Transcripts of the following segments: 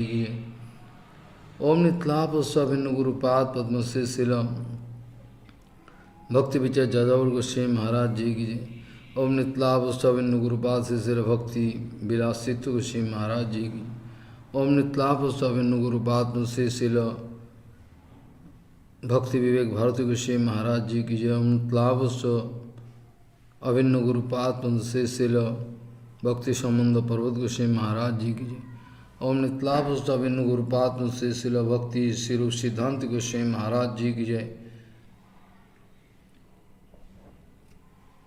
ओम नितलाप स्वाभिन्न गुरुपाद पद्म श्री शिला भक्ति विचय जादव गोस्वामी महाराज जी की जय। ओम नितलाप स्वाभिन्न गुरुपाद श्री शिला भक्ति विलासित्व गोस्वामी महाराज जी की। ओम नितलाप स्वाभिन्न गुरुपाद पद्म श्री शिला भक्ति विवेक भारती गोस्वामी महाराज जी की जय। ओम नितलाप अभिन्न गुरुपाद पद्म श्री शिला भक्ति संबंध पर्वत गोस्वामी महाराज जी की जय। ओम नितलाप अभिन्न गुरुपाद श्री शिला भक्ति श्री रूप सिद्धांत गोस्वामी महाराज जी की जय।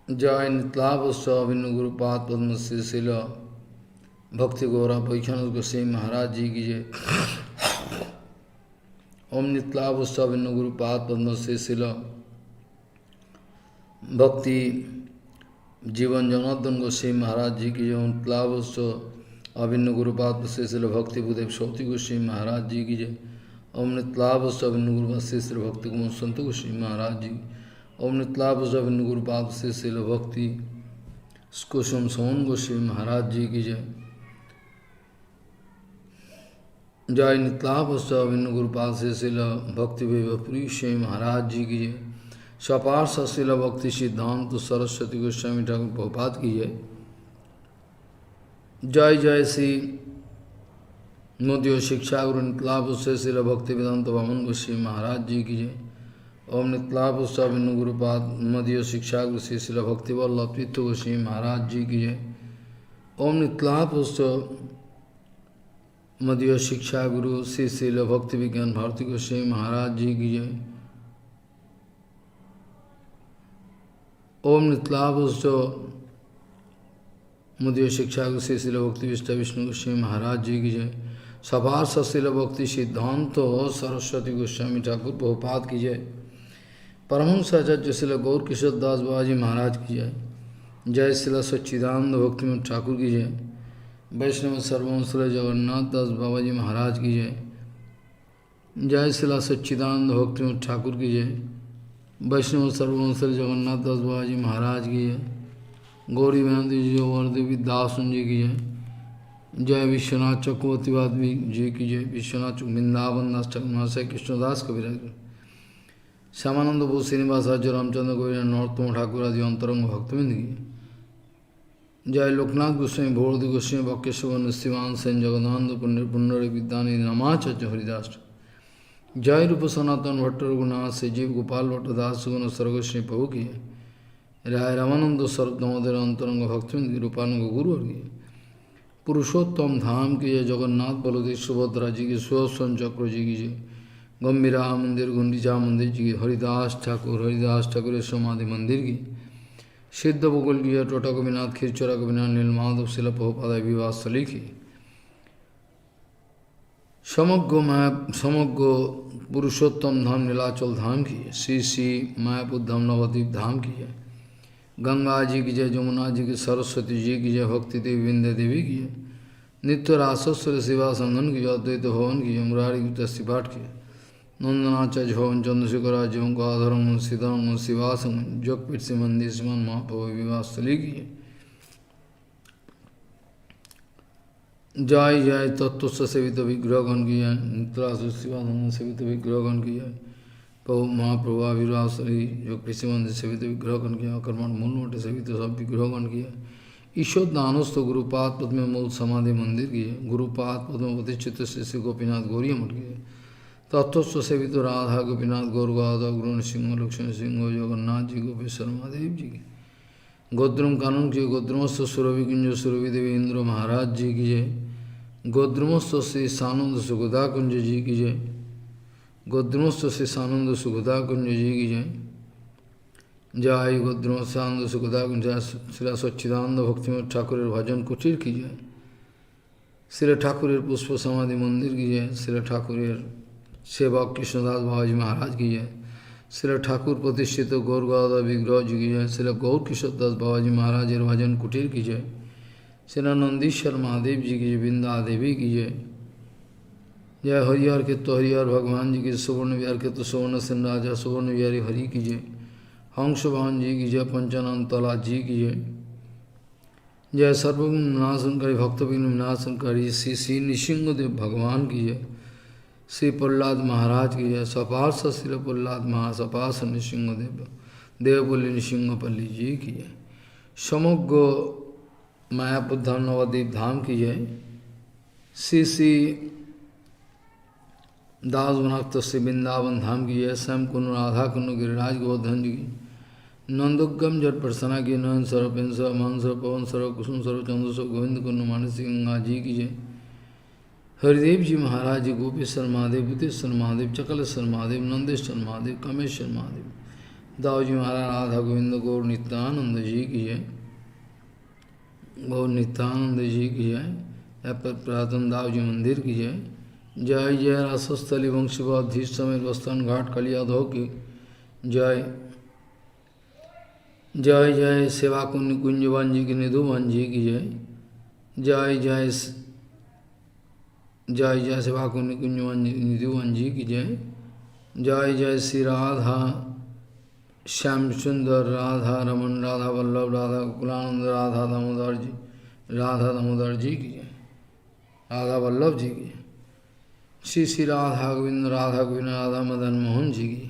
जय नितलाप अभिन्न गुरुपाद पद्म श्री शिला भक्ति गौरा वैष्णव गोस्वामी महाराज जी की जय। ओम नितलाप अभिन्न गुरुपाद पद्म श्री शिला भक्ति जीवन जनार्दन गोस्वामी महाराज जी की जय। ओम नितलाप अभिन्न गुरुपाद श्री शिला भक्ति भूदेव सौती गोस्वामी महाराज जी की जय। ओम नितलाप अभिन्न गुरुपाद श्री शिला भक्ति कुमार संत गोस्वामी महाराज जी। ओम नितलाप अभिन्न गुरुपाद श्री शिला भक्ति कुसुम सोन गोस्वामी महाराज जी की जय। जय नितलाप अभिन्न गुरुपाद श्री शिला भक्ति विभवपुरी गोस्वामी महाराज जी की जय। सपार सशिला भक्ति सिद्धांत सरस्वती गोस्वामी ठाकुर प्रभुपाद की जय। जय जय श्री मोदी शिक्षा गुरु नितलाप श्री शिला भक्ति वेदांत वामन गोस्वामी महाराज जी की जय। ओम नितलाप अभिन्न गुरुपाद मदीय शिक्षा गुरु श्री शिला भक्ति वल्लभ तीर्थ गोस्वामी महाराज जी की जय। ओम नितलाप मदीय शिक्षा गुरु श्री शिला भक्ति विज्ञान भारती गोस्वामी महाराज जी की जय। ओम नितलाप मुदीय शिक्षा श्री शिला भक्ति विष्णु विष्णु गोस्वामी महाराज जी की जय। सभार सशिला भक्ति सिद्धांत सरस्वती गोस्वामी ठाकुर प्रभुपाद की जय। परमहंस आचार्य शिला गौर किशोर दास बाबाजी महाराज की जय। जय शिला सच्चिदानंद भक्ति ठाकुर की जय। वैष्णव सर्वंश जगन्नाथ दास बाबाजी महाराज की जय। जय शिला सच्चिदानंद भक्ति ठाकुर की जय। वैष्णव सर्वंश जगन्नाथ दास बाबाजी महाराज की जय। गौरी बहनती जी वर्देवी दास जी की जय। जय विश्वनाथ चक्रवर्तीवाद जी की जय। विश्वनाथ वृंदावन दास ठाकुर महाशय कृष्णदास कविराज श्यामानंद बोस श्रीनिवास आचार्य रामचंद्र कविराज नरोत्तम ठाकुर आदि अंतरंग भक्तबिंद की जय। लोकनाथ गोस्वामी भोरदी गोस्वामी बक्केश्वर शिवान सेन जगदानंद पुण्य विद्यानी नमाचार्य हरिदास। जय रूप सनातन भट्ट रघुनाथ से जीव गोपाल भट्ट दास सुगुण सर्वगोस्वामी प्रभु की राय रामानंद सर्वदमोदर अंतरंग भक्ति रूपानुग गुरु की पुरुषोत्तम धाम की जय। जगन्नाथ बलदेव सुभद्रा जी की सुदर्शन चक्र जी की जय। गंभीरा मंदिर गुंडीचा मंदिर जी की हरिदास ठाकुर समाधि मंदिर की सिद्ध बकुल की जय। टोटा गोपीनाथ खीरचोरा गोपीनाथ नीलमाधव शिला प्रभुपाद विवाह स्थली की समग्र पुरुषोत्तम धाम नीलाचल धाम की श्री श्री मायापुर धाम नवद्वीप धाम की जय। गंगा जी की जय। जमुना जी की सरस्वती जी की जय। भक्ति देवी विंध्य देवी की जय। नित्य रासस्वर शिवा संगन की जय। अद्वैत भवन की जय। मुरारी गुप्ता शिवाट की नंदनाचार्य भवन चंद्रशेखर ओं गाधरम सीधरम शिवासंगन जोगपीठ से मंदिर श्रीमान महाप्रभु विवाह स्थली की जय। जय तत्व सेवित विग्रहगण की जय। नित्य शिवानंद सेवित विग्रहगण की जय। प्रभु महाप्रभु आविर्भाव श्री जो कृषि मंदिर सेवित विग्रहगण किया। कर्मण मूल मोटे सेवित सब विग्रहगण किया। ईश्वर दानस्थ गुरुपाद पद्म मूल समाधि मंदिर की है। गुरुपाद पद्म प्रतिष्ठित श्री श्री गोपीनाथ गौरी मठ की है। तत्वस्व सेवित राधा गोपीनाथ गौर गाधा गुरु सिंह लक्ष्मण सिंह जगन्नाथ जी गोपेश्वर महादेव जी की गोद्रुम कानून की गोद्रुमस्थ सुरभि कुंज सुरभि देवी इंद्र महाराज जी की जय। गोद्रुमस्थ श्री सानंद सुगुदा कुंज जी की जय। गोद्रुमस्थ श्री सानंद सुगुदा कुंज जी की जय। जय गोद्रुमस्थ आनंद सुगुदा कुंज श्री सच्चिदानंद भक्ति ठाकुर भजन कुटीर की जय। श्री ठाकुर पुष्प समाधि मंदिर की जय। श्री ठाकुर सेवक कृष्णदास बाबाजी महाराज की जय। श्री ठाकुर प्रतिष्ठित गौर गादा विग्रह जी की जय। श्री गौर किशोरदास बाबाजी महाराज भजन कुटीर की जय। श्री नंदीश्वर महादेव जी की जय। बिंदा देवी की जय। जय हरिहर के तो हरिहर भगवान जी की सुवर्ण विहार के तो सुवर्ण सेन राजा सुवर्ण विहारी हरि की जय। हंस वाहन जी की जय। पंचानंद तला जी की जय। जय सर्वगुण विनाशनकारी भक्त विघ्न विनाशनकारी श्री श्री नृसिंहदेव भगवान की जय, श्री प्रहलाद महाराज की जय, सपार्श श्री प्रहलाद महासपार्श नृसिंहदेव देवपल्ली नृसिंहपल्ली जी की जय, समग्र मायापुर धाम नवद्वीप धाम की जय, श्री श्री दास भक्त श्री वृंदावन धाम की जय, श्याम कुनु राधा कुनु गिरिराज गोवर्धन जी की, नंदोगम जट प्रसन्ना की नयन सर पेंस मन सर पवन सर कुसुम सर चंद्र सर गोविंद कुनु मानसी गंगा जी की जय, हरिदेव जी महाराज जी, गोपेश्वर महादेव, भूतेश्वर महादेव, चकलेश्वर महादेव, नंदेश्वर महादेव, कामेश्वर महादेव, दाऊ जी महाराज, राधा गोविंद गौर नित्यानंद जी की जय, गौर नित्यानंद जी की जय, पुरातन दाऊ जी मंदिर की जय, जय जय रासस्थली वंशीवाधीश समेत वस्तान घाट कलियाधो की जय, जय जय सेवा कुंज कुंजवन जी की निधुवन जी की जय, जय जय जय जय सेवा कुंज कुंजवन निधुवन जी की जय, जय जय श्री राधा श्याम सुंदर राधा रमन राधा वल्लभ राधा कुलानंद राधा दामोदर जी, राधा दामोदर जी की जय, राधा वल्लभ जी की, श्री श्री राधा गोविंद राधा मदन मोहन जी की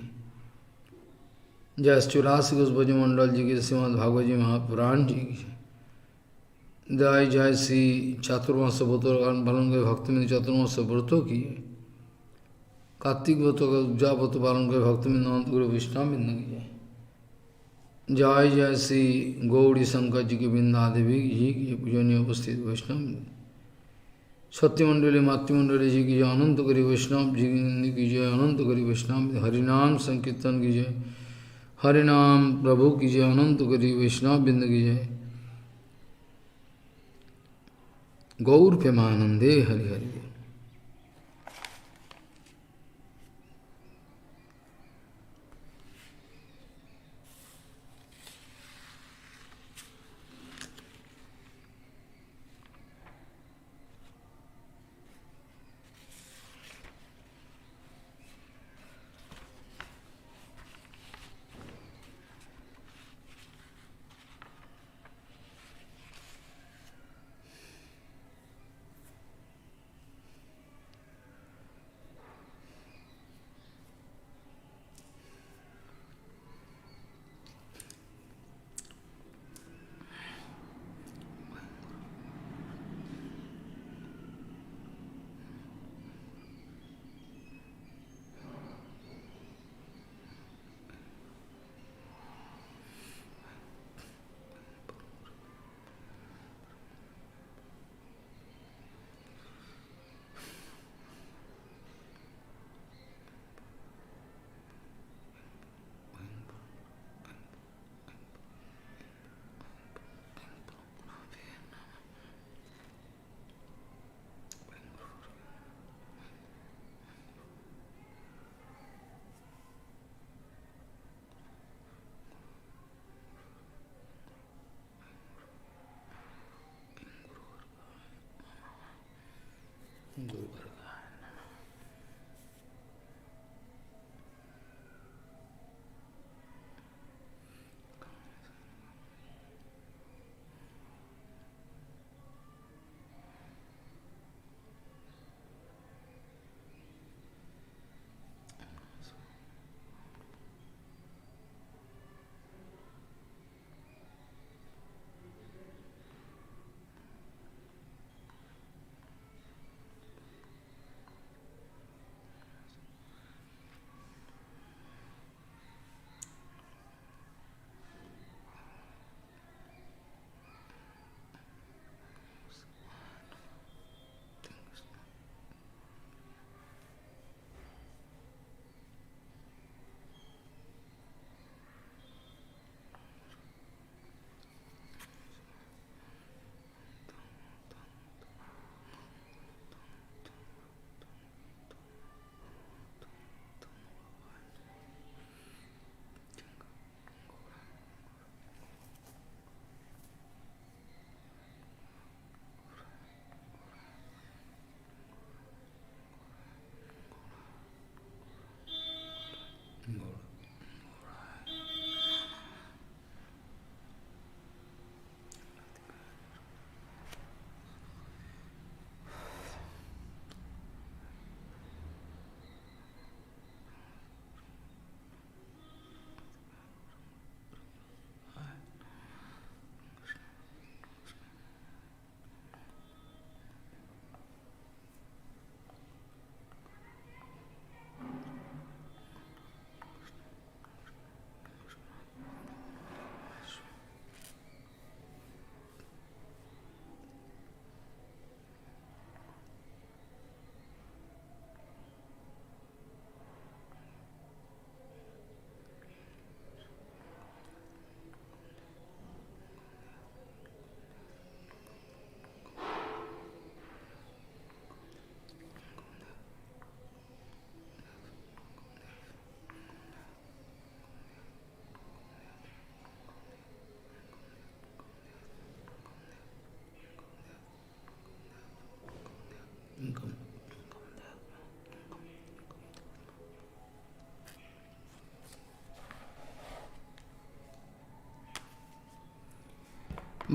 जय, 84 गोस्वामी मंडल जी की, श्रीमद् भागवत जी महापुराण जी की जय, जय श्री चातुर्मास व्रतों का पालन करे भक्त में चातुर्मास व्रतों की, कार्तिक व्रतों का उज्जा व्रत पालन करे भक्त में अनंत गुरु विष्णु बिंद की जय, जय जय श्री गौरी शंकर जी की वृंदा देवी जी की पूजनीय उपस्थित वैष्णव, सत्यमंडली मातृमंडली जी की जय, अनंत करी वैष्णव जी की जय, अनंत करी वैष्णव, हरिनाम संकीर्तन की जय, हरिनाम प्रभु की जय, अनंत करी वैष्णव बिंद की जय, गौर प्रेमानंदे हरि हरि।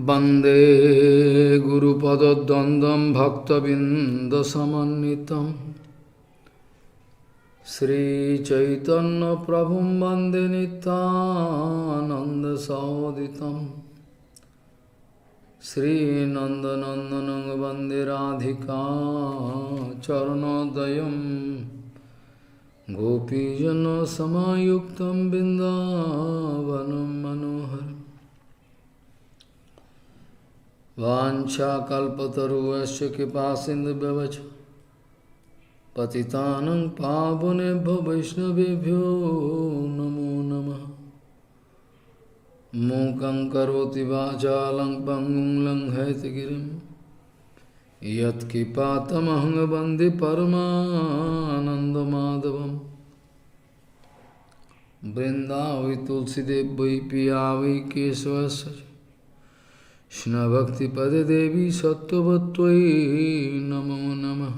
वंदे गुरुपद्वंद्वं भक्तबिंदसमन्वितं श्रीचैतन्य प्रभुं वंदे नित्यानन्दसहोदितं श्रीनन्दनन्दनं वंदे राधिका चरणोदयं गोपीजनसमायुक्तं बिन्दावनं मनोहरम् वाञ्छाकल्पतरुश्च कृपासिन्धुभ्यश्च पतितानं पावनेभ्यो वैष्णवेभ्यो नमो नमः। मूकं करोति वाचालं पङ्गुं लङ्घयितगिरिं यत्कृपातमहं वन्दे परमानन्दमाधवं। वृन्दावै तुलसीदेव वै पिया वै केशवस्य कृष्ण भक्ति पदे देवी सत्ववत्त्वयि नमो नमः।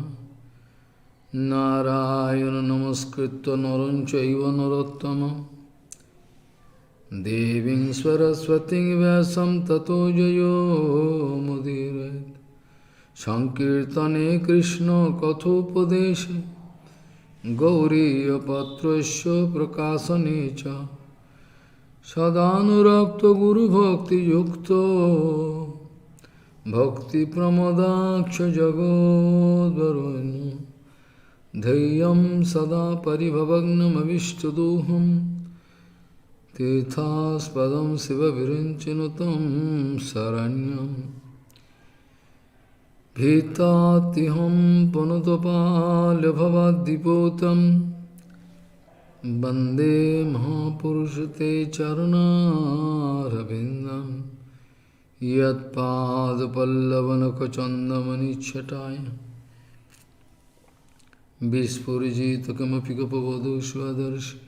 नारायण नमस्कृत्य नरं चैव नरोत्तमं देवीं सरस्वतीं व्यासं ततो जयो मुदीरयेत्। संकीर्तने कृष्ण कथोपदेशे गौरीयपत्रस्य प्रकाशने च सदानुरक्तो गुरुभक्तियुक्तो भक्तिप्रमोदाक्ष जगोद्वरुण्य धैर्यं सदा परिभवग्नमविष्टदोहं तीर्थास्पदं शिवविरञ्चनुतं शरण्यं भीतात्तिहं पुनतपाल्यभवाद्दिपोतं वन्दे महापुरुष ते चरणारविन्दं यत्पादपल्लवनखचन्दमनिच्छटाय विस्फुरिजित किमपि गपवधू स्वदर्शि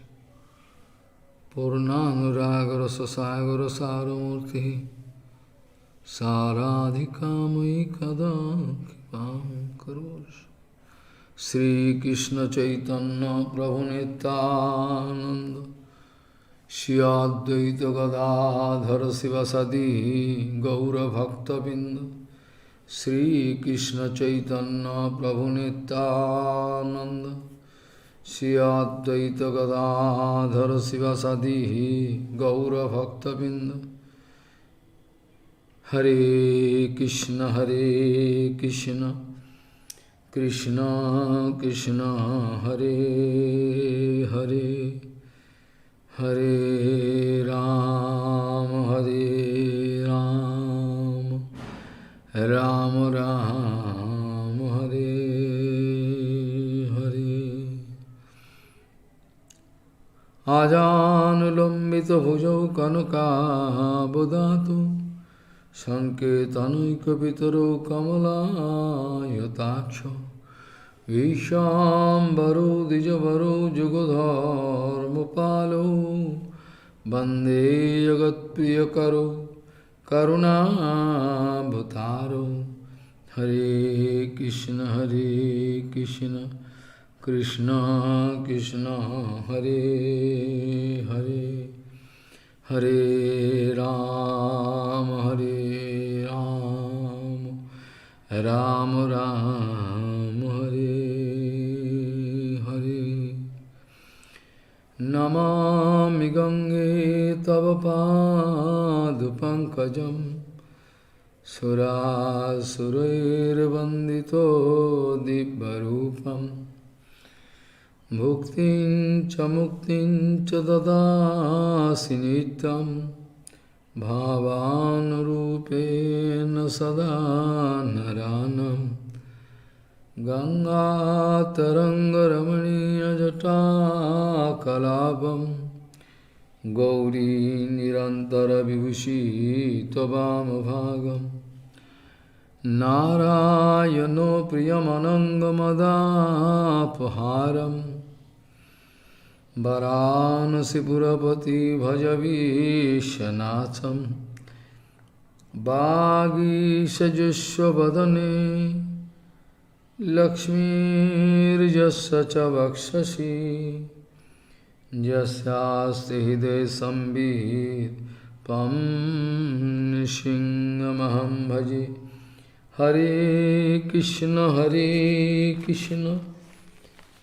पूर्णानुरागरससागरसारमूर्तिः साराधिकामयि कदा कृपां करोषि। श्री कृष्ण चैतन्य प्रभु नित्यानंद श्री अद्वैत गदाधर शिवसदि गौरभक्तबिंद। श्री कृष्ण चैतन्य प्रभु नित्यानंद श्री अद्वैत गदाधर शिवसदि गौरभक्तबिंद। हरे कृष्ण कृष्ण कृष्ण हरे हरे हरे राम राम राम हरे हरे। आजानुलम्बितभुजौ कनकाबुदातु संकेतनैकपितरो कमलायताक्षो विश्वाम्बरो द्विजवरो जुगधर्मपालो वन्दे जगत्प्रियकरो करुणाभतारो। हरे कृष्ण कृष्ण कृष्ण हरे हरे हरे राम राम राम हरे हरे। नमामि गंगे तव पादपङ्कजं सुरासुरैर्वन्दितो दिव्यरूपं भुक्तिं च मुक्तिं च ददासि नित्यं भावानुरूपेण सदा नरानं। गङ्गातरङ्गरमणीयजटाकलापं गौरी निरन्तरविभूषी त्ववामभागं। नारायणो प्रियमनङ्गमदापहारं वरानसीपुरपति भजवीशनाथं। वागीशजुष्वदने लक्ष्मीर्यस्य च वक्षसि यस्यास्ति हृदये संवित् Pam Nishingamaham Bhaji. Hare Krishna,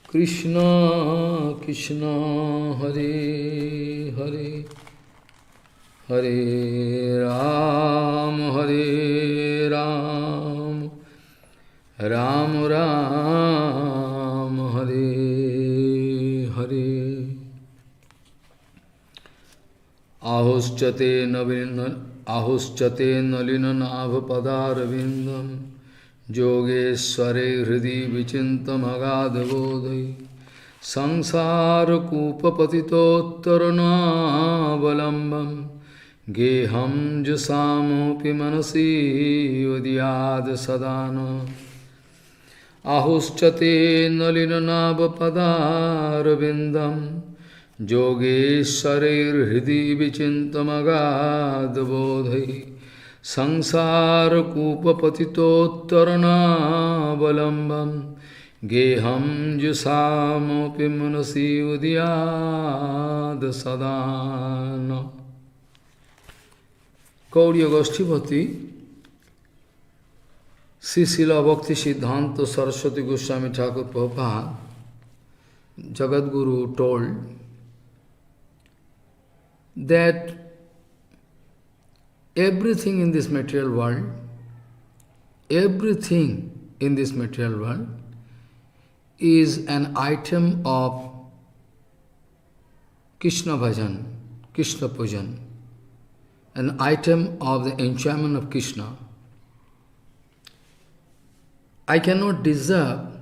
Krishna Krishna, Hare Hare, Hare Ram, Ram Ram, Hare Hare. Ahuschate nalina nabha padarvindam Yogeshware hridi vichintam agadabodhi Sangsara kupa patitottaranavalambam Geham jasamopi manasi udyad sadana Ahuschate nalina nabha padarvindam Yogeshwarer hridi vichintamagad Sangsara kupa patitottarana valambam Geham jusamopi manasi udyad sadana. Gauriya Goshtipati, Sri Srila Bhakti Siddhanta Saraswati Goswami Thakur Prabhupada, Jagadguru told that everything in this material world, everything in this material world is an item of Krishna Bhajan, Krishna Pujan, an item of the enjoyment of Krishna. I cannot deserve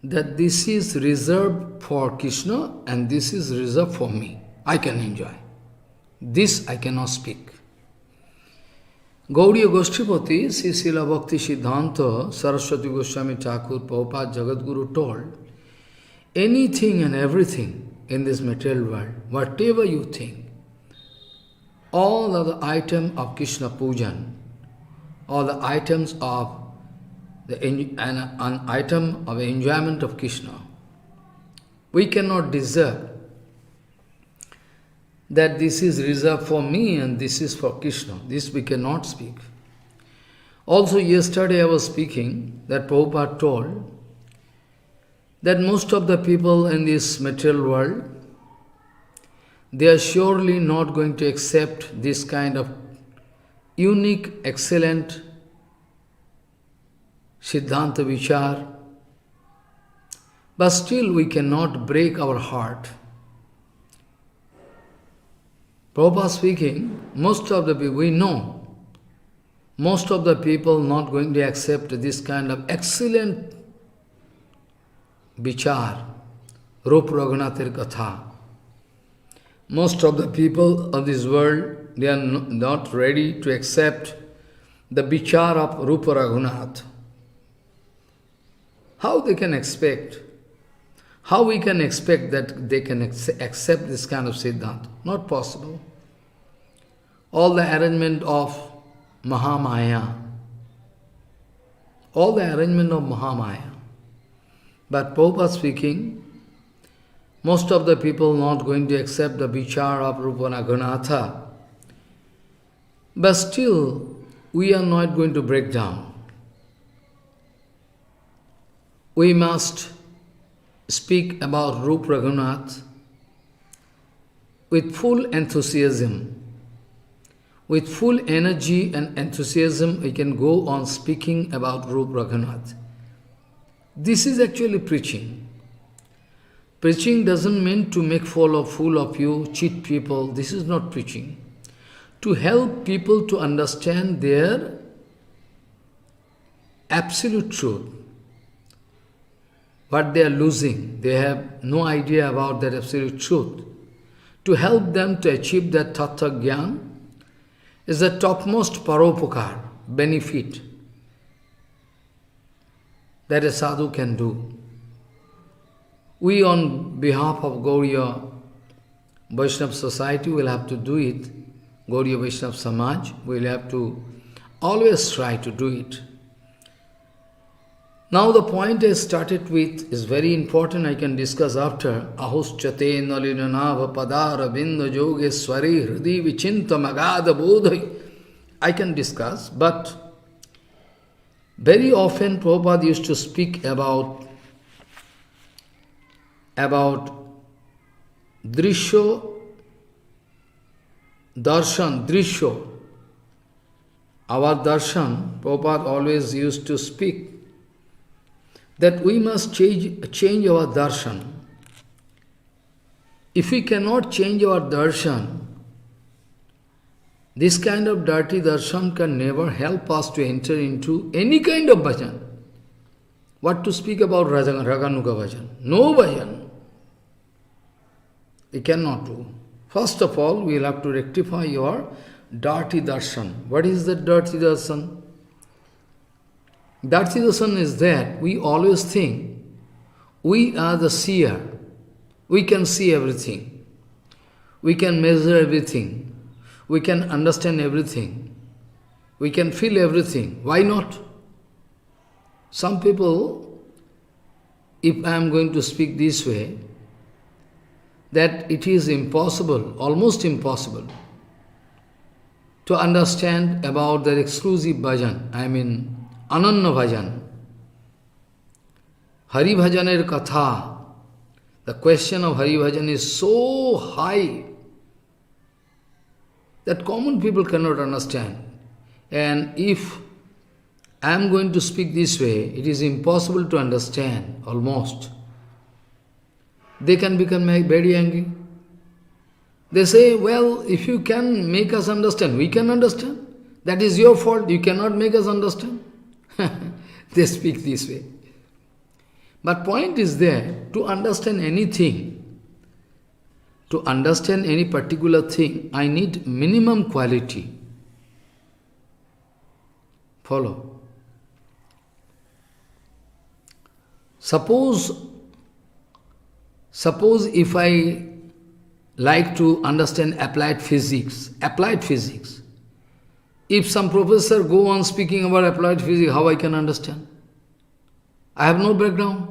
that this is reserved for Krishna and this is reserved for me. I can enjoy. This I cannot speak. Gauriya Goshtipati, Sri Srila Bhakti Siddhanta Saraswati Goswami Thakur Prabhupada Jagadguru told, anything and everything in this material world, whatever you think, all are the items of Krishna Pujan, all the items of an item of enjoyment of Krishna. We cannot deserve that this is reserved for me and this is for Krishna. This we cannot speak. Also yesterday I was speaking that Prabhupada told that most of the people in this material world, they are surely not going to accept this kind of unique, excellent Siddhanta Vichar. But still we cannot break our heart. Prabhupada speaking, most of the people, we know, most of the people not going to accept this kind of excellent vichar, Rupa Raghunathir Katha. Most of the people of this world, they are not ready to accept the vichar of Rupa Raghunath. How they can expect? How we can expect that they can accept this kind of Siddhanta? Not possible. All the arrangement of Mahamaya, all the arrangement of Mahamaya. But Prabhupada speaking, most of the people not going to accept the vichar of Rupa Raghunath. But still, we are not going to break down. We must speak about Rupa Raghunath with full enthusiasm. With full energy and enthusiasm, we can go on speaking about Rupa Raghunath. This is actually preaching. Preaching doesn't mean to make fool of you, cheat people. This is not preaching. To help people to understand their absolute truth. What they are losing, they have no idea about that absolute truth. To help them to achieve that Tattva Gyan is the topmost paropakar, benefit that a sadhu can do. We on behalf of Gauriya Vaishnava Society will have to do it. Gauriya Vaishnava Samaj will have to always try to do it. Now the point I started with is very important, I can discuss after. Ahuschate nalinanava padara binda yogeswari hridi vichinta magada bodhai. I can discuss, but very often Prabhupada used to speak about drishyo, darshan, drishyo. Our darshan, Prabhupada always used to speak that we must change our darshan. If we cannot change our darshan, this kind of dirty darshan can never help us to enter into any kind of bhajan. What to speak about Raganuga Bhajan? No bhajan. We cannot do. First of all, we will have to rectify your dirty darshan. What is the dirty darshan? Dirty darshan is that we always think we are the seer. We can see everything. We can measure everything. We can understand everything. We can feel everything. Why not? Some people, if I am going to speak this way, that it is impossible, almost impossible, to understand about the exclusive bhajan, I mean Ananya Bhajan. Hari Bhajaner Katha, the question of Hari Bhajan is so high that common people cannot understand. And if I am going to speak this way, it is impossible to understand, almost. They can become very angry. They say, well, if you can make us understand, we can understand. That is your fault, you cannot make us understand. They speak this way. But point is there, to understand anything, to understand any particular thing, I need minimum quality. Follow. Suppose if I like to understand applied physics, if some professor go on speaking about applied physics, how I can understand? I have no background.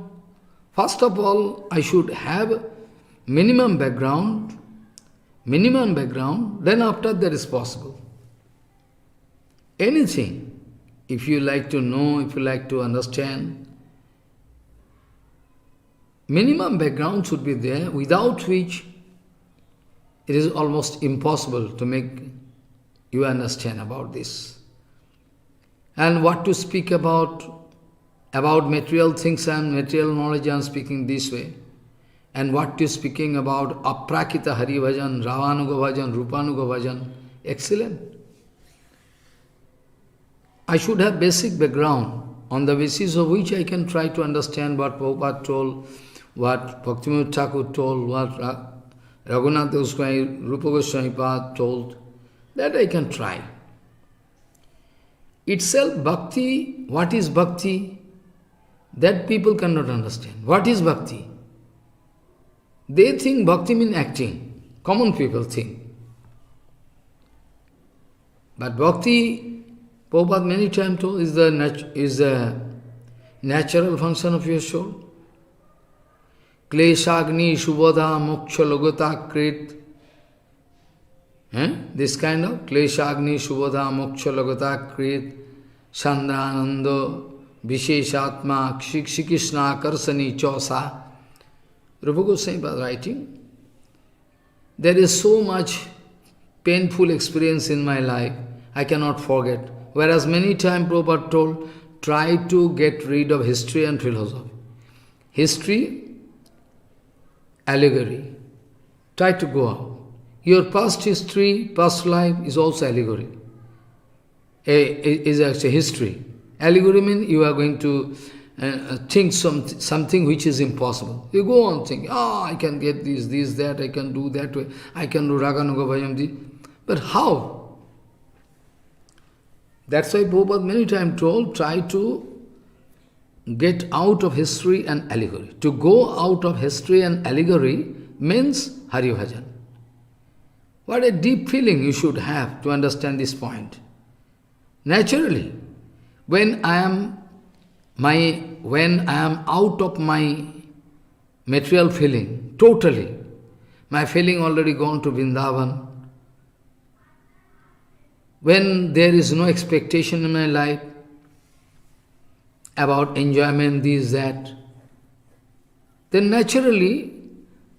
First of all, I should have minimum background, then after that is possible. Anything, if you like to know, if you like to understand, minimum background should be there, without which it is almost impossible to make you understand about this. And what to speak about material things and material knowledge, I am speaking this way. And what is speaking about Aprakrita Hari Bhajan, Rahasya Bhajan, Rupanuga Bhajan, excellent. I should have basic background on the basis of which I can try to understand what Prabhupada told, what Bhaktivinoda Thakur told, what Raghunath Goswami, Rupa Goswami Pad told. That I can try. Itself bhakti, what is bhakti? That people cannot understand. What is bhakti? They think bhakti means acting. Common people think. But bhakti, Prabhupada many times told, is the natural function of your soul. Kleshagni shubodha moksha logata krit. This kind of Kleshagni shubodha moksha logata krit sandhanando visheshatma shikshikishna karsani chosa. Rupa Goswami was writing, there is so much painful experience in my life, I cannot forget. Whereas many times Prabhupada told, try to get rid of history and philosophy. History, allegory. Try to go out. Your past history, past life is also allegory. Is actually history. Allegory means you are going to think something which is impossible. You go on thinking, I can get this, that, I can do that way, I can do Raganuga Bhajan. But how? That's why Prabhupada many times told, try to get out of history and allegory. To go out of history and allegory means Hari Bhajan. What a deep feeling you should have to understand this point. Naturally, when I am, my when I am out of my material feeling, totally, my feeling already gone to Vrindavan, when there is no expectation in my life about enjoyment, this, that, then naturally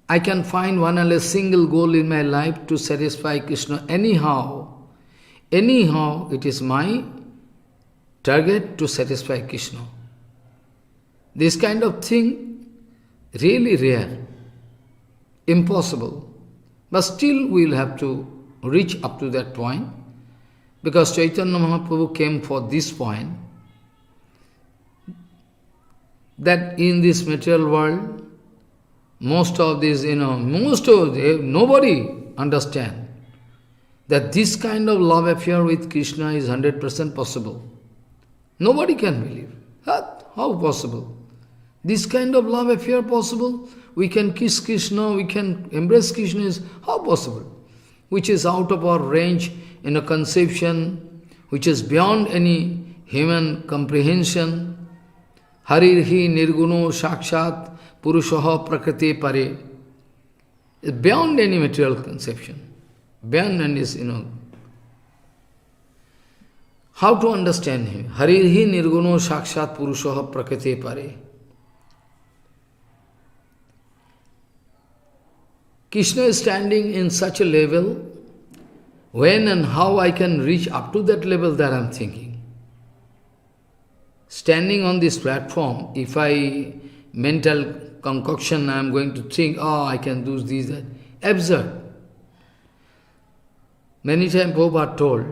I can find one and a single goal in my life to satisfy Krishna anyhow. Anyhow, it is my target to satisfy Krishna. This kind of thing, really rare, impossible. But still we will have to reach up to that point, because Chaitanya Mahaprabhu came for this point, that in this material world, most of this, nobody understand that this kind of love affair with Krishna is 100% possible. Nobody can believe. How possible? This kind of love affair possible? We can kiss Krishna, we can embrace Krishna, is how possible? Which is out of our range in a conception, which is beyond any human comprehension. Harirhi nirguno sakshat purushaha prakriti pare. It's beyond any material conception. Beyond and is, how to understand him? Harirhi nirguno sakshat purushaha prakriti pare. Krishna is standing in such a level, when and how I can reach up to that level, that I am thinking. Standing on this platform, if mental concoction, I am going to think, I can do this, that. Absurd. Many times Prabhupada told,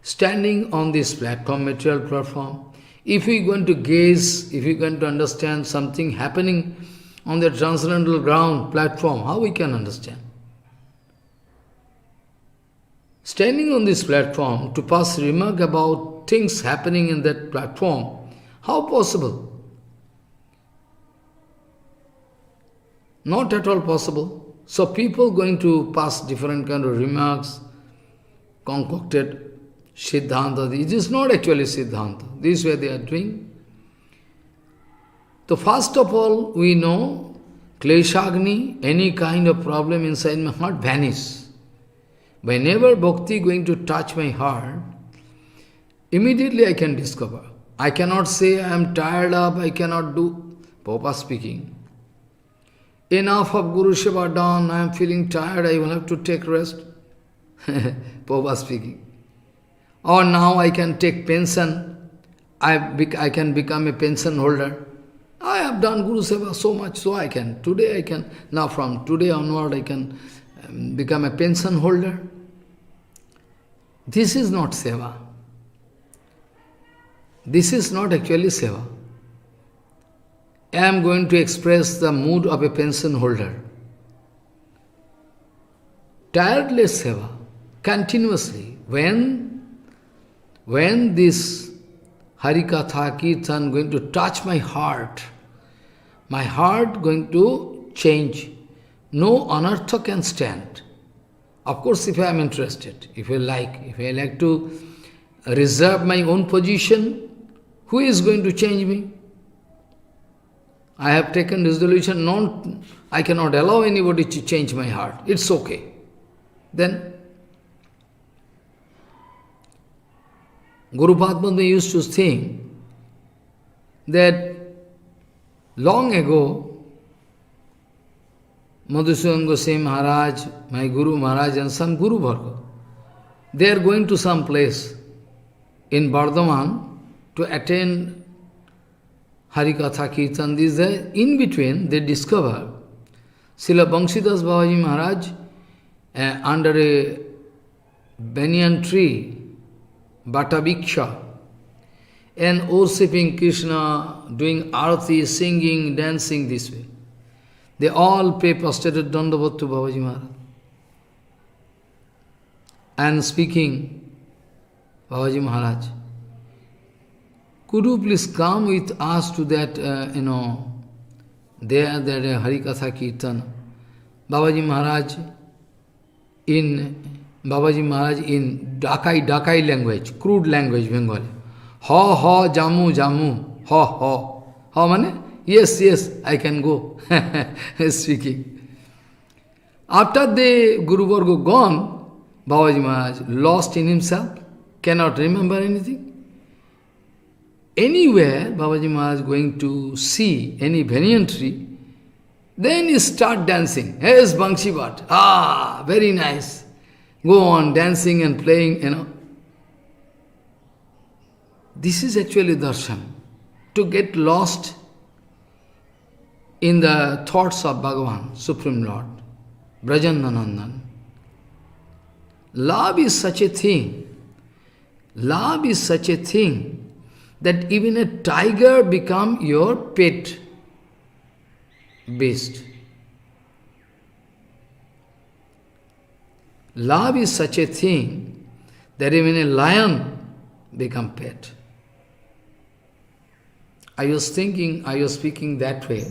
standing on this platform, material platform, if we are going to gaze, if we are going to understand something happening on the transcendental ground, platform, how we can understand? Standing on this platform, to pass remark about things happening in that platform, how possible? Not at all possible. So people going to pass different kind of remarks, concocted Siddhanta. It is not actually Siddhanta. This way they are doing. So first of all, we know, Kleshagni, any kind of problem inside my heart, vanish. Whenever bhakti going to touch my heart, immediately I can discover. I cannot say I am tired of, I cannot do. Prabhupada speaking. Enough of Guru Seva done, I am feeling tired, I will have to take rest. Prabhupada speaking. Or now I can take pension, I can become a pension holder. I have done Guru Seva so much, so I can. Today I can, now from today onward I can become a pension holder. This is not Seva. This is not actually Seva. I am going to express the mood of a pension holder. Tireless Seva, continuously. When this Harikatha Kirtan going to touch my heart going to change. No anartha can stand. Of course, if I am interested, if I like to reserve my own position, who is going to change me? I have taken resolution, I cannot allow anybody to change my heart. It's okay. Then, Guru Padma used to think that long ago, Madhusudan Goswami Maharaj, my Guru Maharaj and some Guru Bhargava, they are going to some place in Bardhaman to attend Harikatha Kirtan. In between, they discover Srila Banshidas Babaji Maharaj under a banyan tree, Bata Bhiksha, and worshipping Krishna, doing arati, singing, dancing this way. They all pay prostrated dandavat to Babaji Maharaj. And speaking, Babaji Maharaj, could you please come with us to that, there, that Harikatha Kirtan? Babaji Maharaj in Dakai language, crude language, Bengali. Ha ha jamu jamu, ha ha. How many? Yes, yes, I can go. Speaking. After the Guru Varga gone, Babaji Maharaj lost in himself, cannot remember anything. Anywhere Babaji Maharaj going to see any banyan tree, then he start dancing. Here's Bangshi Bhat. Ah, very nice. Go on dancing and playing, This is actually darshan. To get lost in the thoughts of Bhagavan, Supreme Lord, Brajananandan. Love is such a thing. Love is such a thing that even a tiger become your pet beast. Love is such a thing that even a lion become pet. I was speaking that way.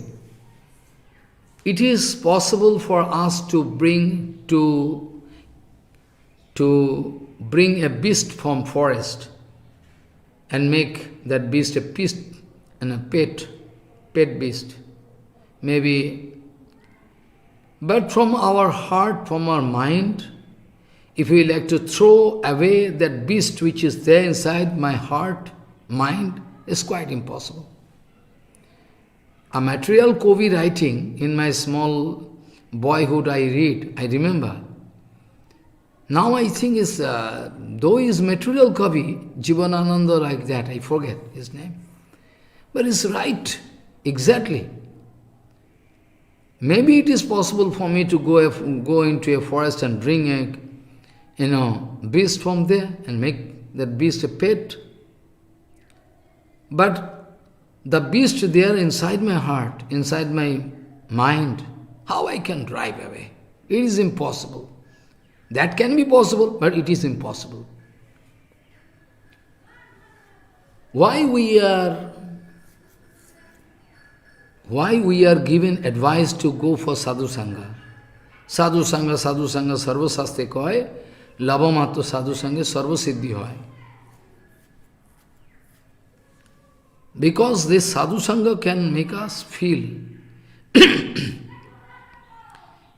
It is possible for us to bring a beast from forest and make that beast a beast and a pet beast. Maybe, but from our heart, from our mind, if we like to throw away that beast which is there inside my heart, mind, it's quite impossible. A material Kavi writing in my small boyhood I read, I remember. Now I think is, though he is material Kavi, Jivanananda like that, I forget his name. But it's right, exactly. Maybe it is possible for me to go into a forest and bring a beast from there and make that beast a pet. But the beast there inside my heart, inside my mind, how I can drive away? It is impossible. That can be possible, but it is impossible. Why we are given advice to go for sadhu sangha? Sadhu sangha, sarva saste koy, labamato sadhu sangha, sarva siddhi hoy. Because this sadhu sangha can make us feel.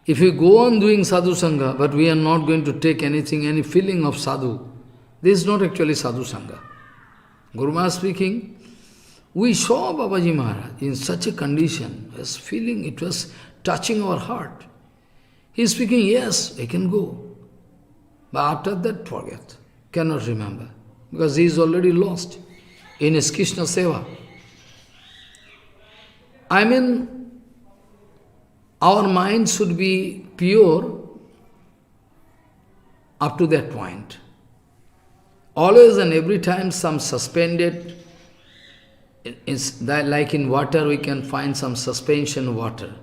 If we go on doing sadhu sangha, but we are not going to take anything, any feeling of sadhu, this is not actually sadhu sangha. Guru Maharaj speaking, we saw Babaji Maharaj in such a condition, was feeling, it was touching our heart. He is speaking, yes, I can go. But after that, forget, cannot remember, because he is already lost in his Krishna Seva. I mean, our mind should be pure up to that point. Always and every time some suspended, like in water we can find some suspension water.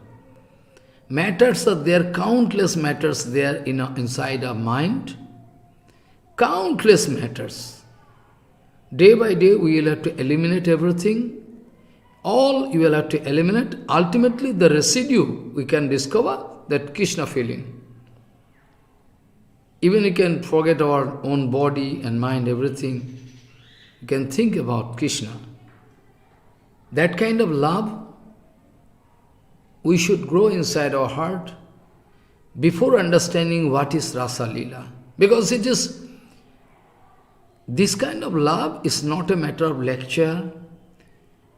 Matters are there, countless matters there inside our mind. Countless matters. Day by day we will have to eliminate everything. All you will have to eliminate. Ultimately the residue we can discover, that Krishna feeling. Even you can forget our own body and mind, everything. You can think about Krishna. That kind of love we should grow inside our heart before understanding what is Rasa Lila. Because it is, this kind of love is not a matter of lecture.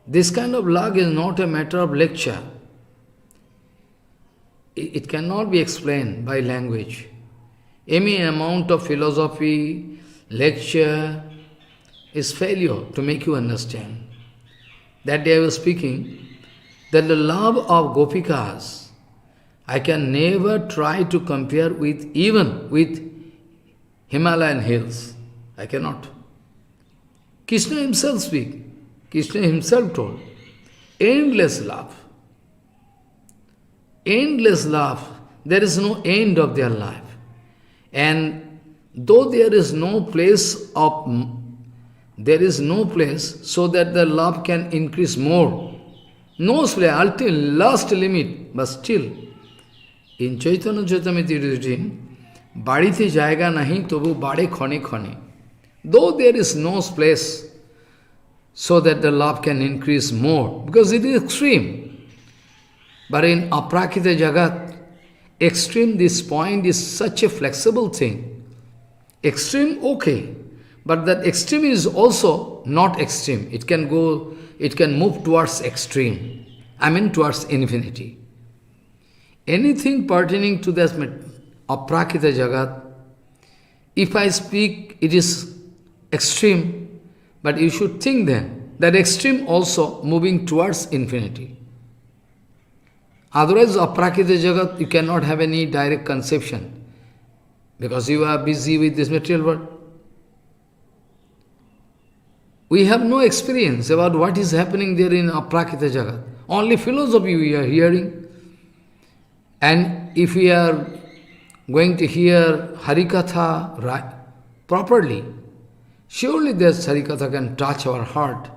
This kind of love is not a matter of lecture. It cannot be explained by language. Any amount of philosophy, lecture, is failure to make you understand. That day I was speaking, that the love of Gopikas, I can never try to compare with, even with Himalayan hills. I cannot. Krishna himself speak. Krishna himself told, endless love. Endless love. There is no end of their life. And though there is no place so that the love can increase more. No place, until last limit, but still, in Chaitanya Chaitamrita written, Badite jayga nahi tobu bade khane khane. Though there is no place, so that the love can increase more, because it is extreme. But in Aprakrita Jagat, extreme, this point is such a flexible thing. Extreme, okay, but that extreme is also not extreme. It can go, it can move towards extreme. I mean towards infinity. Anything pertaining to this Aprakrita Jagat, if I speak, it is extreme, but you should think then that extreme also moving towards infinity. Otherwise, Aprakrita Jagat, you cannot have any direct conception, because you are busy with this material world. We have no experience about what is happening there in Aprakrita Jagat. Only philosophy we are hearing. And if we are going to hear Harikatha right, properly, surely this Harikatha can touch our heart.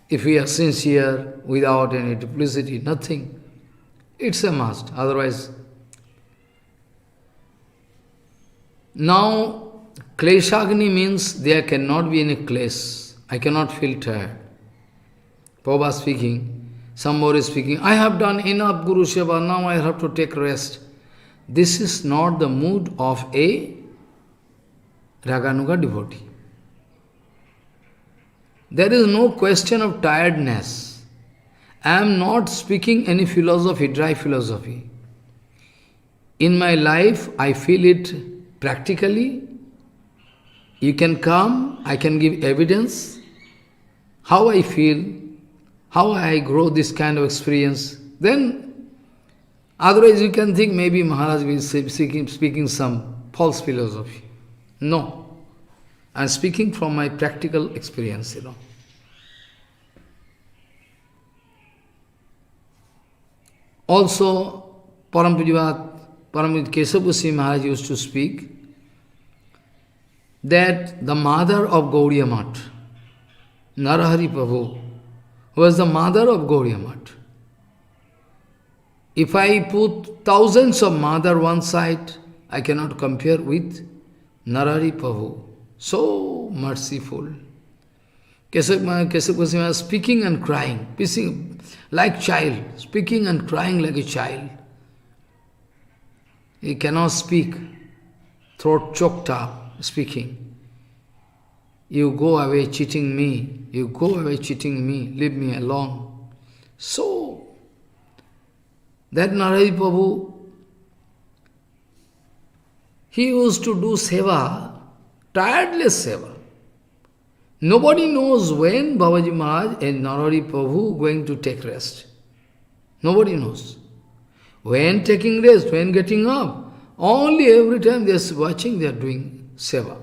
If we are sincere, without any duplicity, nothing. It's a must. Otherwise, now, Kleshagni means there cannot be any klesha. I cannot feel tired. Prabhupada speaking, somebody is speaking, I have done enough Guru Seva, now I have to take rest. This is not the mood of a Raganuga devotee. There is no question of tiredness. I am not speaking any philosophy, dry philosophy. In my life, I feel it practically. You can come, I can give evidence, how I feel, how I grow this kind of experience. Then, otherwise you can think maybe Maharaj will be speaking some false philosophy. No, I am speaking from my practical experience, Also, Param Kesava Maharaj used to speak that the mother of Gaudiya Math, Narahari Prabhu, was the mother of Gaudiya Math. If I put thousands of mother one side, I cannot compare with Narahari Prabhu. So merciful. Kesava Goswami was speaking and crying, like child, speaking and crying like a child. He cannot speak, throat choked up. Speaking, you go away cheating me, you go away cheating me, leave me alone. So, that Narahari Prabhu, he used to do seva, tireless seva. Nobody knows when Babaji Maharaj and Narahari Prabhu going to take rest. Nobody knows. When taking rest, when getting up, only every time they are watching, they are doing seva.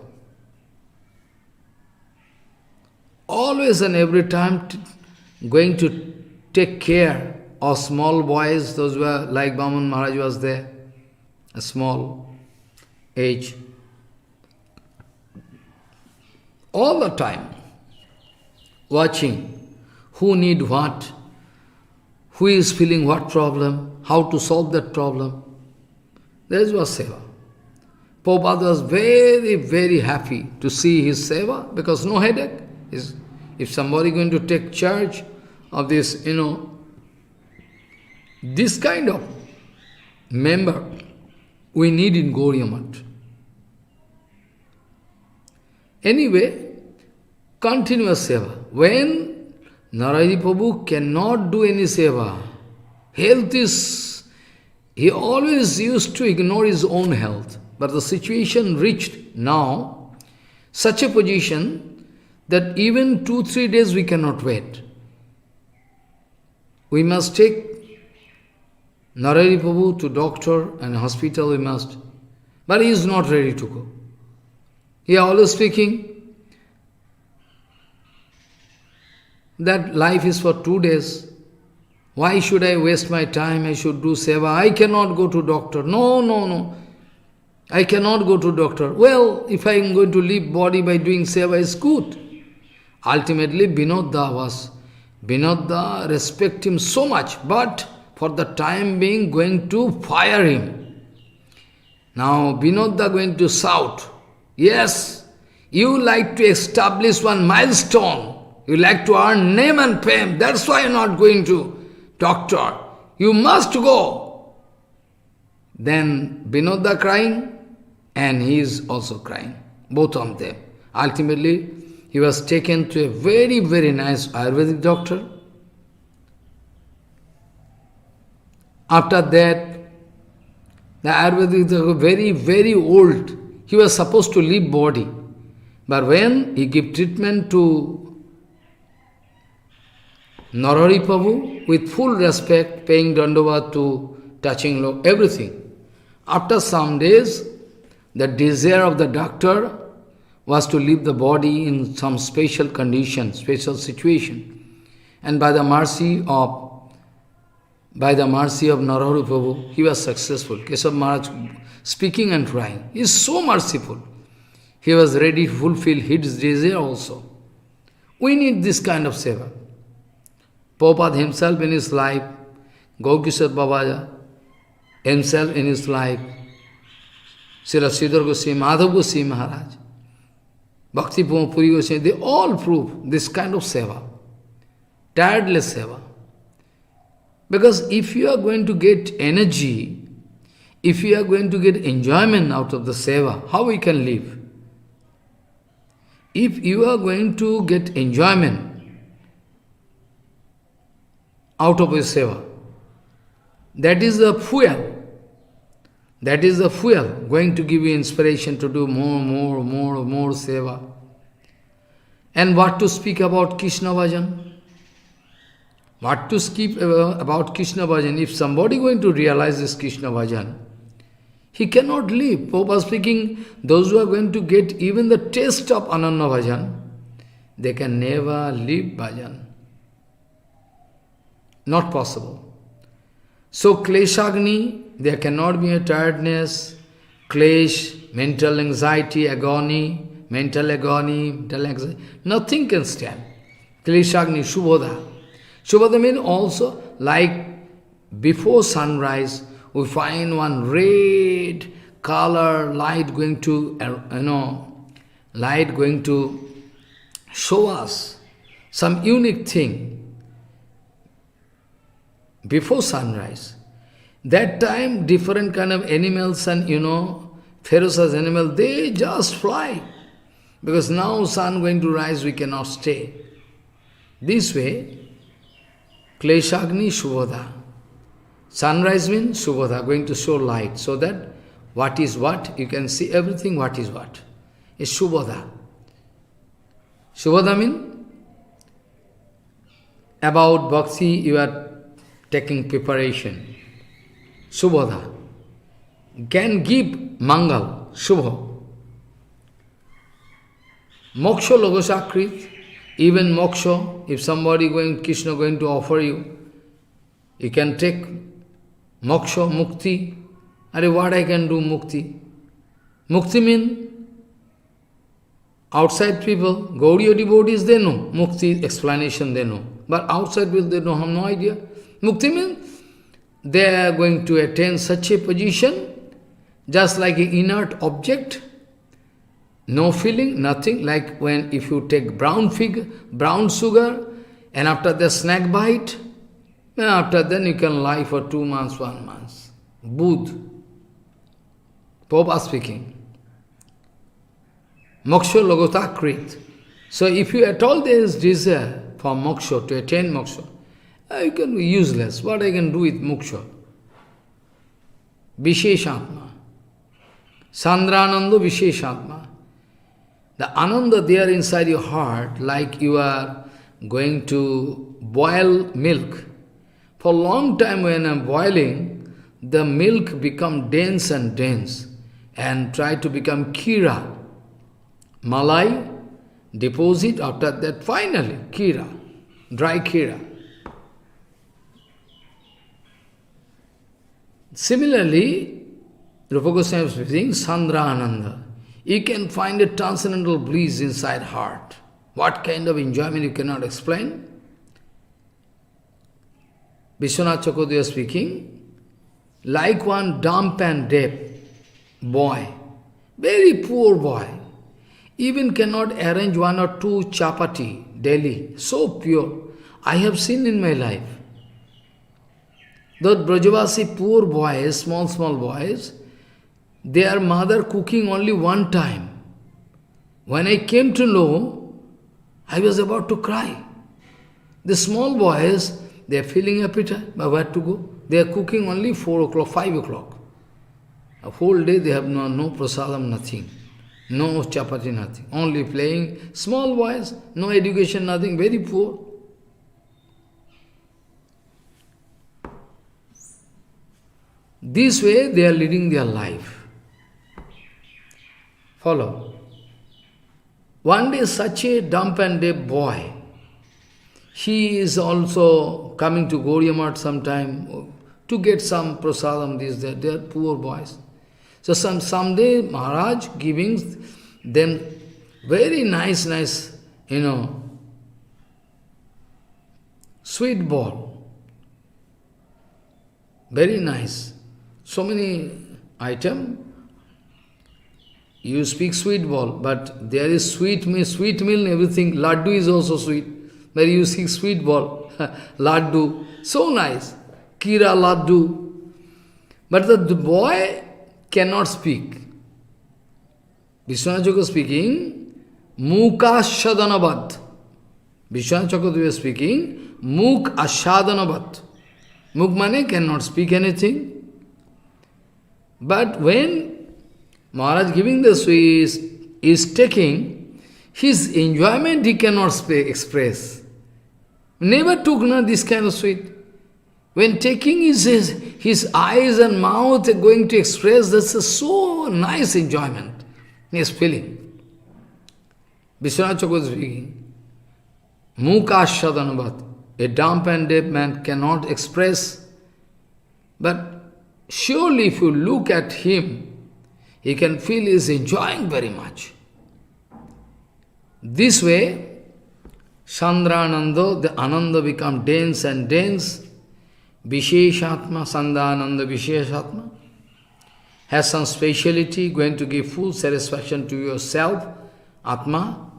Always and every time going to take care of small boys, those were like Baman Maharaj was there, a small age. All the time watching who need what, who is feeling what problem, how to solve that problem. That was seva. Prabhupada was very, very happy to see his seva, because no headache. If somebody going to take charge of this, this kind of member we need in Gaudiya Math. Anyway, continuous seva. When Narahari Prabhu cannot do any seva, health is, he always used to ignore his own health. But the situation reached now such a position that even 2-3 days we cannot wait. We must take Narahari Prabhu to doctor and hospital, we must. But he is not ready to go. He always speaking that life is for 2 days. Why should I waste my time? I should do seva. I cannot go to doctor. No. I cannot go to doctor. Well, if I am going to leave body by doing seva, is good. Ultimately, Vinodda respect him so much, but for the time being going to fire him. Now, Vinodda going to shout, yes, you like to establish one milestone You like to earn name and fame. That's why you're not going to doctor. You must go. Then Vinoda crying and he is also crying. Both of them. Ultimately, he was taken to a very, very nice Ayurvedic doctor. After that, the Ayurvedic doctor, very, very old. He was supposed to leave body. But when he gave treatment to Narahari Prabhu, with full respect, paying dandava to touching law, everything. After some days, the desire of the doctor was to leave the body in some special condition, special situation. And by the mercy of Narahari Prabhu, he was successful. Keshav Maharaj speaking and crying. He is so merciful. He was ready to fulfill his desire also. We need this kind of seva. Prabhupada himself in his life, Gaukishar Babaja himself in his life, Srila Sridhar Goswami, Madhav Goswami Maharaj, Bhakti Puri Goswami, they all prove this kind of seva, tireless seva. Because if you are going to get energy, if you are going to get enjoyment out of the seva, how we can live? If you are going to get enjoyment out of your seva, that is the fuel. That is the fuel going to give you inspiration to do more seva. And what to speak about Krishna Bhajan? What to speak about Krishna Bhajan? If somebody going to realize this Krishna Bhajan, he cannot live. Prabhupada speaking, those who are going to get even the taste of Ananya Bhajan, they can never live Bhajan. Not possible. So Kleshagni, there cannot be a tiredness, Klesh, mental anxiety, agony, mental anxiety, nothing can stand. Kleshagni, Shubhoda. Shubhoda means also like before sunrise, we find one red color, light going to, light going to show us some unique thing before sunrise. That time, different kind of animals and, ferocious animals, they just fly. Because now sun going to rise, we cannot stay. This way, Kleshagni Shubhoda. Sunrise means Shubhoda, going to show light, so that what is what, you can see everything what is what. It's Shubhoda. Shubhoda means about Bhakti, you are taking preparation. Shubhoda. Can give Mangal, Shubho. Moksha Logosakrit, even moksha, if somebody Krishna going to offer you, you can take moksha, mukti. What I can do mukti? Mukti means outside people, Gaudiya devotees, they know. Mukti explanation they know. But outside people, they don't have no idea. Mukti means they are going to attain such a position, just like an inert object, no feeling, nothing, like when if you take brown sugar, and after the snack bite, then after then you can lie for 2 months, 1 month. Buddh. Prabhupada speaking. Moksha Logotakrit. So if you at all there is desire for moksha, to attain moksha, you can be useless. What I can do with moksha? Visheshatma. Sandrananda Visheshatma. The ananda there inside your heart, like you are going to boil milk. For a long time when I am boiling, the milk become dense and try to become kira. Malai, deposit, after that finally kira, dry kira. Similarly, Rupa Goswami is speaking, Sandra Ananda. You can find a transcendental bliss inside heart. What kind of enjoyment you cannot explain? Vishwanath Chakravarti speaking, like one dumb and deaf boy, very poor boy, even cannot arrange 1 or 2 chapati daily, so pure. I have seen in my life. Those Brajavasi poor boys, small boys, their mother cooking only one time. When I came to know, I was about to cry. The small boys, they are feeling appetite, but where to go? They are cooking only 4 o'clock, 5 o'clock. A whole day they have no prasadam, nothing. No chapati, nothing. Only playing. Small boys, no education, nothing, very poor. This way they are leading their life. Follow. One day such a dumb and deaf boy, he is also coming to Gaudiya Math sometime to get some prasadam, this, that. They are poor boys. So someday Maharaj giving them very nice, sweet ball. Very nice. So many items. You speak sweet ball, but there is sweet meal, everything. Laddu is also sweet. But you speak sweet ball. Laddu. So nice. Kira laddu. But the boy cannot speak. Vishwanath Chakravarti speaking, Mukha Shadanabad. Vishwanath Chakravarti was speaking, Mukh Ashadanabat. Mukh mane cannot speak anything. But when Maharaj giving the sweet is taking, his enjoyment he cannot express. Never took this kind of sweet. When taking his eyes and mouth are going to express, that's a so nice enjoyment he is feeling. Vishwanath Chakravarti speaking, Mukha Shadanavat. A dumb and deaf man cannot express, but surely if you look at him, he can feel he is enjoying very much. This way, Sandrananda, the Ananda become dense and dense. Visheshatma, Sandananda Visheshatma, has some speciality, going to give full satisfaction to yourself, Atma.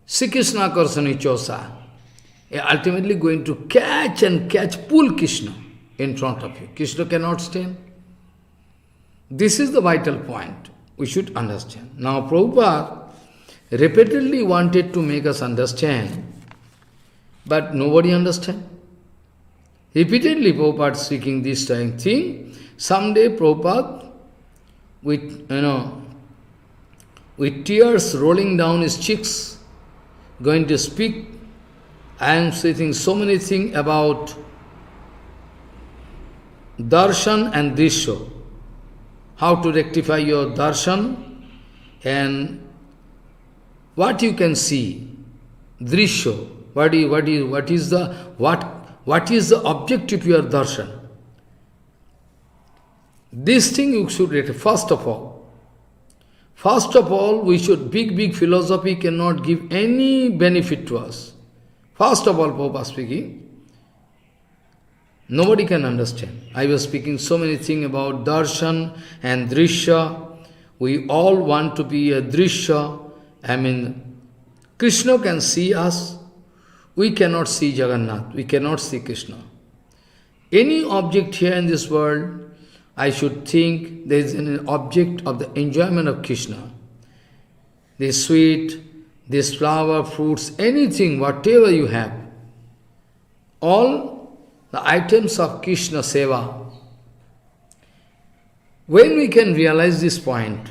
Sri Krishna Karsani Chosa, ultimately going to pull Krishna in front of you. Krishna cannot stand. This is the vital point we should understand. Now Prabhupada repeatedly wanted to make us understand, but nobody understand. Repeatedly Prabhupada speaking this thing. Someday Prabhupada, with tears rolling down his cheeks, going to speak. I am saying so many things about darshan and drisha. How to rectify your darshan and what you can see. Drisha. What is the objective of your darshan? This thing you should rectify first of all. First of all, we should, big philosophy cannot give any benefit to us. First of all, Prabhupada speaking, nobody can understand. I was speaking so many things about darshan and drisha. We all want to be a drisha. Krishna can see us. We cannot see Jagannath. We cannot see Krishna. Any object here in this world, I should think there is an object of the enjoyment of Krishna. This sweet, this flower, fruits, anything, whatever you have, all the items of Krishna Seva. When we can realize this point,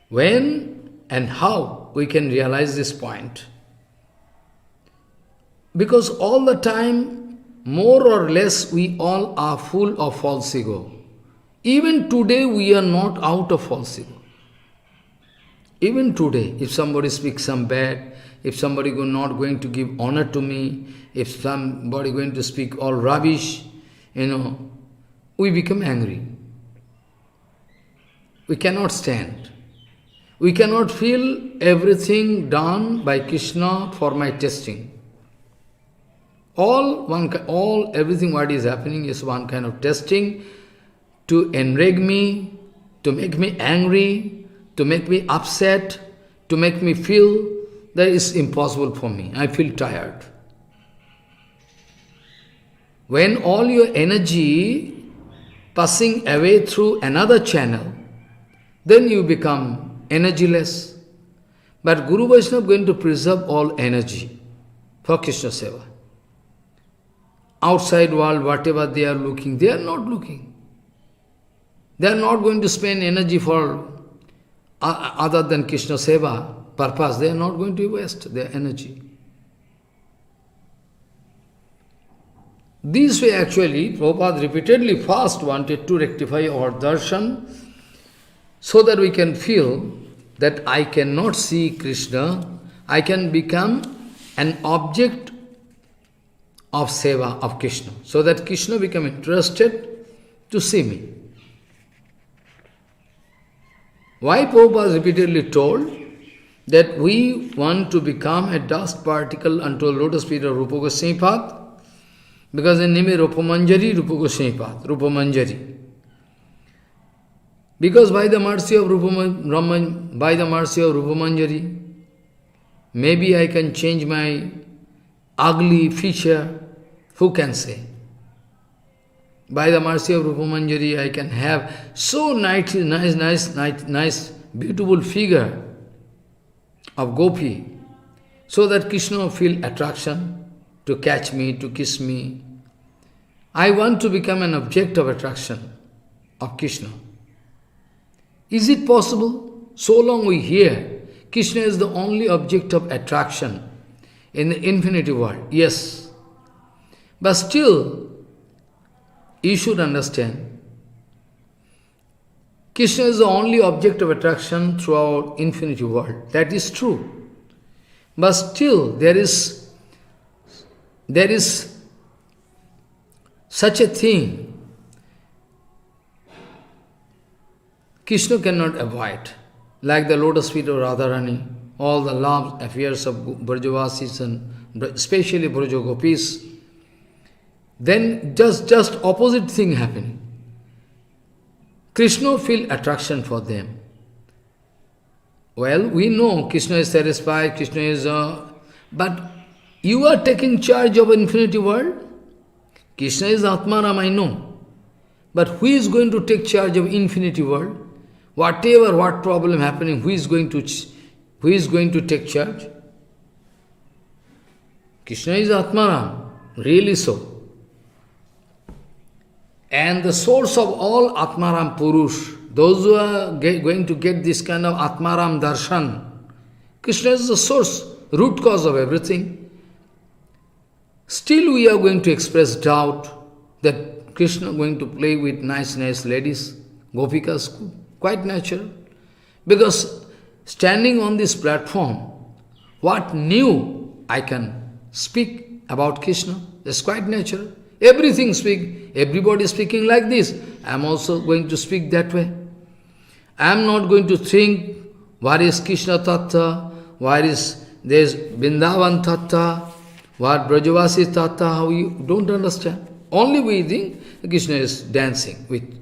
when and how we can realize this point? Because all the time, more or less, we all are full of false ego. Even today, we are not out of false ego. Even today, if somebody speaks some bad, if somebody is not going to give honor to me, if somebody is going to speak all rubbish, we become angry. We cannot stand. We cannot feel everything done by Krishna for my testing. Everything what is happening is one kind of testing to enrage me, to make me angry, to make me upset, to make me feel that it's impossible for me. I feel tired. When all your energy passing away through another channel, then you become energyless. But Guru Vaishnava is going to preserve all energy for Krishna Seva. Outside world, whatever they are looking, they are not looking. They are not going to spend energy for other than Krishna Seva purpose. They are not going to waste their energy. This way actually, Prabhupada repeatedly first wanted to rectify our darshan so that we can feel that I cannot see Krishna, I can become an object of seva of Krishna, so that Krishna become interested to see me. Why Prabhupada repeatedly told that we want to become a dust particle unto a lotus feet of Rupa Goswami path? Because the name is Rupamanjari, Rupa Goswami path, Rupamanjari. Because by the mercy of Rupamanjari, maybe I can change my ugly feature. Who can say? By the mercy of Rupamanjari, I can have so nice, beautiful figure of Gopi, so that Krishna will feel attraction to catch me, to kiss me. I want to become an object of attraction of Krishna. Is it possible? So long we hear, Krishna is the only object of attraction in the infinity world. Yes. But still, you should understand, Krishna is the only object of attraction throughout infinity world. That is true. But still, there is such a thing Krishna cannot avoid, like the lotus feet of Radharani, all the love affairs of Brajavasis and especially Brajagopis. Then just opposite thing happening. Krishna feel attraction for them. Well, we know Krishna is satisfied, Krishna is... but you are taking charge of infinity world? Krishna is Atmaram, I know. But who is going to take charge of infinity world? What problem happening, who is going to take charge? Krishna is Atmaram, really so. And the source of all Atmaram Purush, those who are going to get this kind of Atmaram Darshan, Krishna is the source, root cause of everything. Still we are going to express doubt that Krishna is going to play with nice ladies, Gopikas, quite natural. Because standing on this platform, what new I can speak about Krishna, that's quite natural. Everything everybody is speaking like this. I am also going to speak that way. I am not going to think, what is Krishna Tattva, there is Vrindavan Tattva, what Brajavasi Tattva, how you don't understand. Only we think Krishna is dancing with.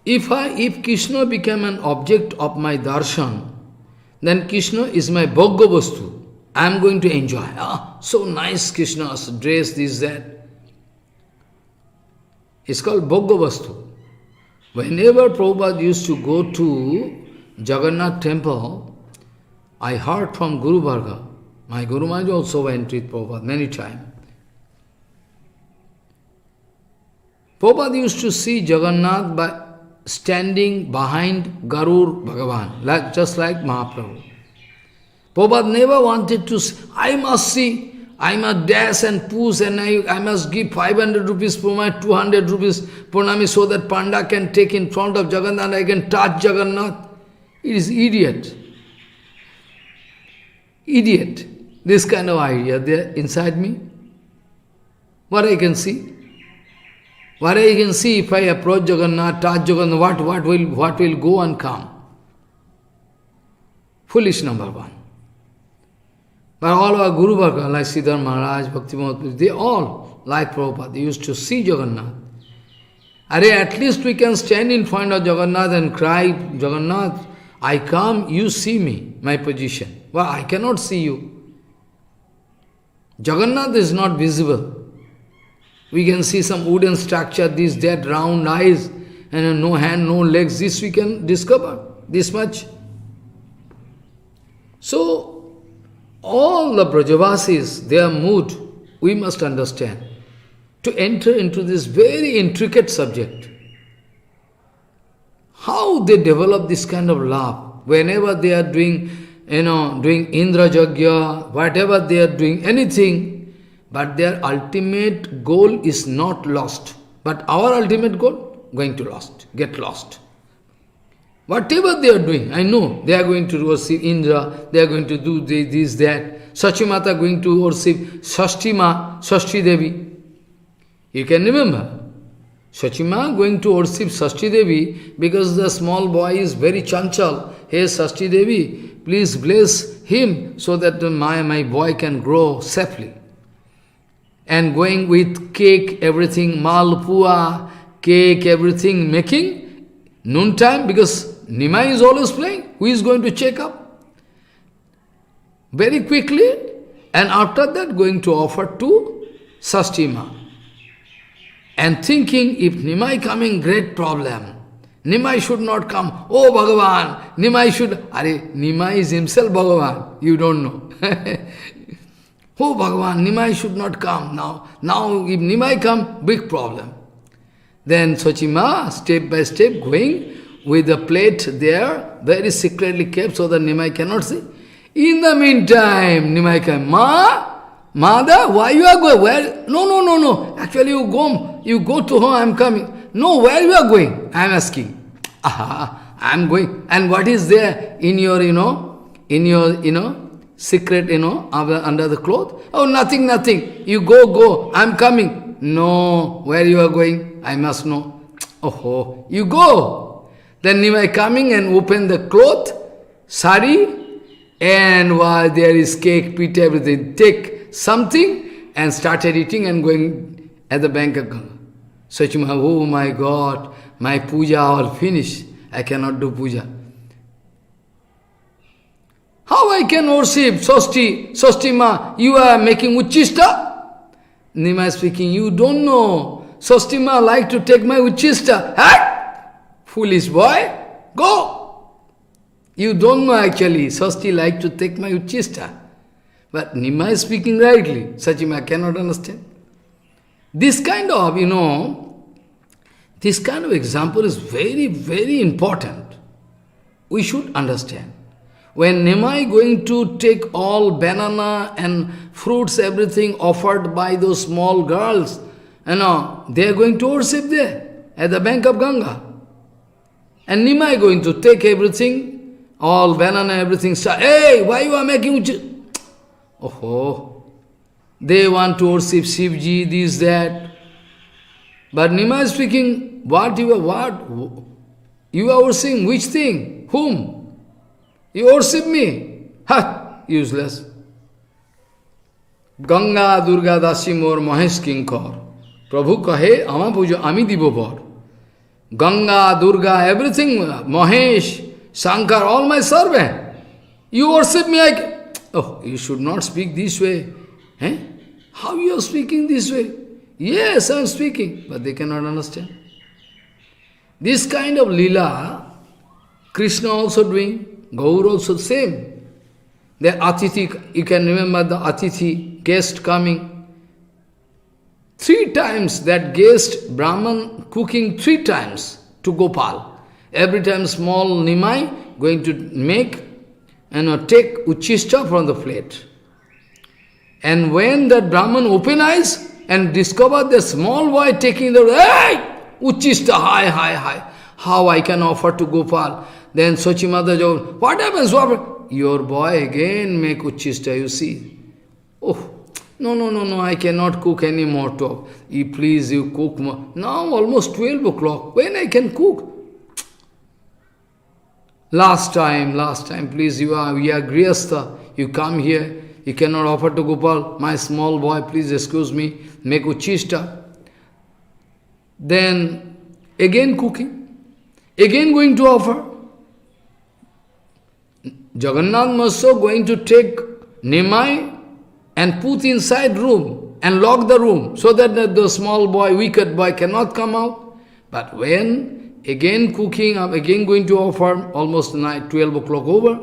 If Krishna became an object of my darshan, then Krishna is my bhogya vastu. I am going to enjoy. So nice Krishna's dress, this, that. It's called bhogya vastu. Whenever Prabhupada used to go to Jagannath temple, I heard from Guru Varga. My Guru Maharaj also went with Prabhupada many times. Prabhupada used to see Jagannath by standing behind Garur Bhagavan, just like Mahaprabhu. Prabhupada never wanted to see, I must see, I must dash and push and I must give 500 rupees for my 200 rupees pranami so that Panda can take in front of Jagannath, I can touch Jagannath. It is idiot. Idiot. This kind of idea there inside me. What I can see? What I can see if I approach Jagannath, touch Jagannath, what will go and come? Foolish number one. But all our Guru Varga, like Siddhar Maharaj, Bhakti Maharaj, they all, like Prabhupada, they used to see Jagannath. Are at least we can stand in front of Jagannath and cry, Jagannath, I come, you see me, my position. Well, I cannot see you. Jagannath is not visible. We can see some wooden structure, this, that, round eyes, and no hand, no legs. This we can discover, this much. So, all the Brajavasis, their mood, we must understand, to enter into this very intricate subject. How they develop this kind of love, whenever they are doing, doing Indra Jagya, whatever they are doing, anything, but their ultimate goal is not lost. But our ultimate goal, going to get lost. Whatever they are doing, I know, they are going to worship Indra, they are going to do this, that. Sachimata going to worship Shashti Devi. You can remember, Sachima going to worship Shashti Devi because the small boy is very chanchal. Hey Shashti Devi, please bless him so that my boy can grow safely. And going with cake, everything, malpua, cake, everything, making, noontime, because Nimai is always playing. Who is going to check up? Very quickly, and after that going to offer to Sashtima. And thinking, if Nimai coming, great problem. Nimai should not come. Oh Bhagavan, Nimai should... Nimai is himself Bhagavan. You don't know. Oh Bhagavan, Nimai should not come now. Now if Nimai come, big problem. Then Sachima, step by step, going with the plate there, very secretly kept so that Nimai cannot see. In the meantime, Nimai came, Mother, why you are going? Where? No. Actually you go to home, I am coming. No, where you are going? I am asking. I am going. And what is there in your, secret, under the cloth? Oh, nothing. You go, I am coming. No, where you are going? I must know. Oh, you go. Then Nimai coming and open the cloth, sari, and while there is cake, pita, everything, take something and started eating and going at the bank of Ganga. Sachima, oh my God, my puja all finished. I cannot do puja. How I can worship Sashti Ma? You are making Uchista? Nimai speaking, you don't know. Sashti Ma like to take my Uchista. Hey! Foolish boy, go! You don't know actually, Sashti like to take my Uchista. But Nimai is speaking rightly. Sachima cannot understand. This kind of, this kind of example is very, very important. We should understand. When Nimai going to take all banana and fruits, everything offered by those small girls, they are going to worship there at the bank of Ganga. And Nimai going to take everything, all banana, everything. Hey, why you are making... Oh, they want to worship Shivji, this, that. But Nimai is speaking, what? You are worshiping which thing? Whom? You worship me? Ha! Useless. Ganga, Durga, Dasi, Mor, Mahesh, Kinkor. Prabhu kahe, ama pujo, ami dibo bor. Ganga, Durga, everything, Mahesh, Shankar, all my servant. You worship me, Oh, you should not speak this way. Eh? How you are speaking this way? Yes, I am speaking, but they cannot understand. This kind of lila, Krishna also doing, Gaur also same. The Atithi, you can remember the Atithi, guest coming. 3 times that guest, Brahman, cooking 3 times to Gopal. Every time small Nimai going to make and take Uchista from the plate. And when that Brahman open eyes and discover the small boy taking the, hey, Uchista, high. How I can offer to Gopal? Then Sachimata Jaur, what happens? Your boy again make Uchista, you see. Oh, no, I cannot cook any more. Please, you cook more. Now almost 12 o'clock. When I can cook? Last time, please, we are Grihastha. You come here, you cannot offer to Gopal. My small boy, please excuse me, make Uchista. Then again cooking, again going to offer. Jagannath Master going to take Nimai and put inside room and lock the room so that the small boy, wicked boy cannot come out. But when again cooking, I'm again going to offer, almost night, 12 o'clock over,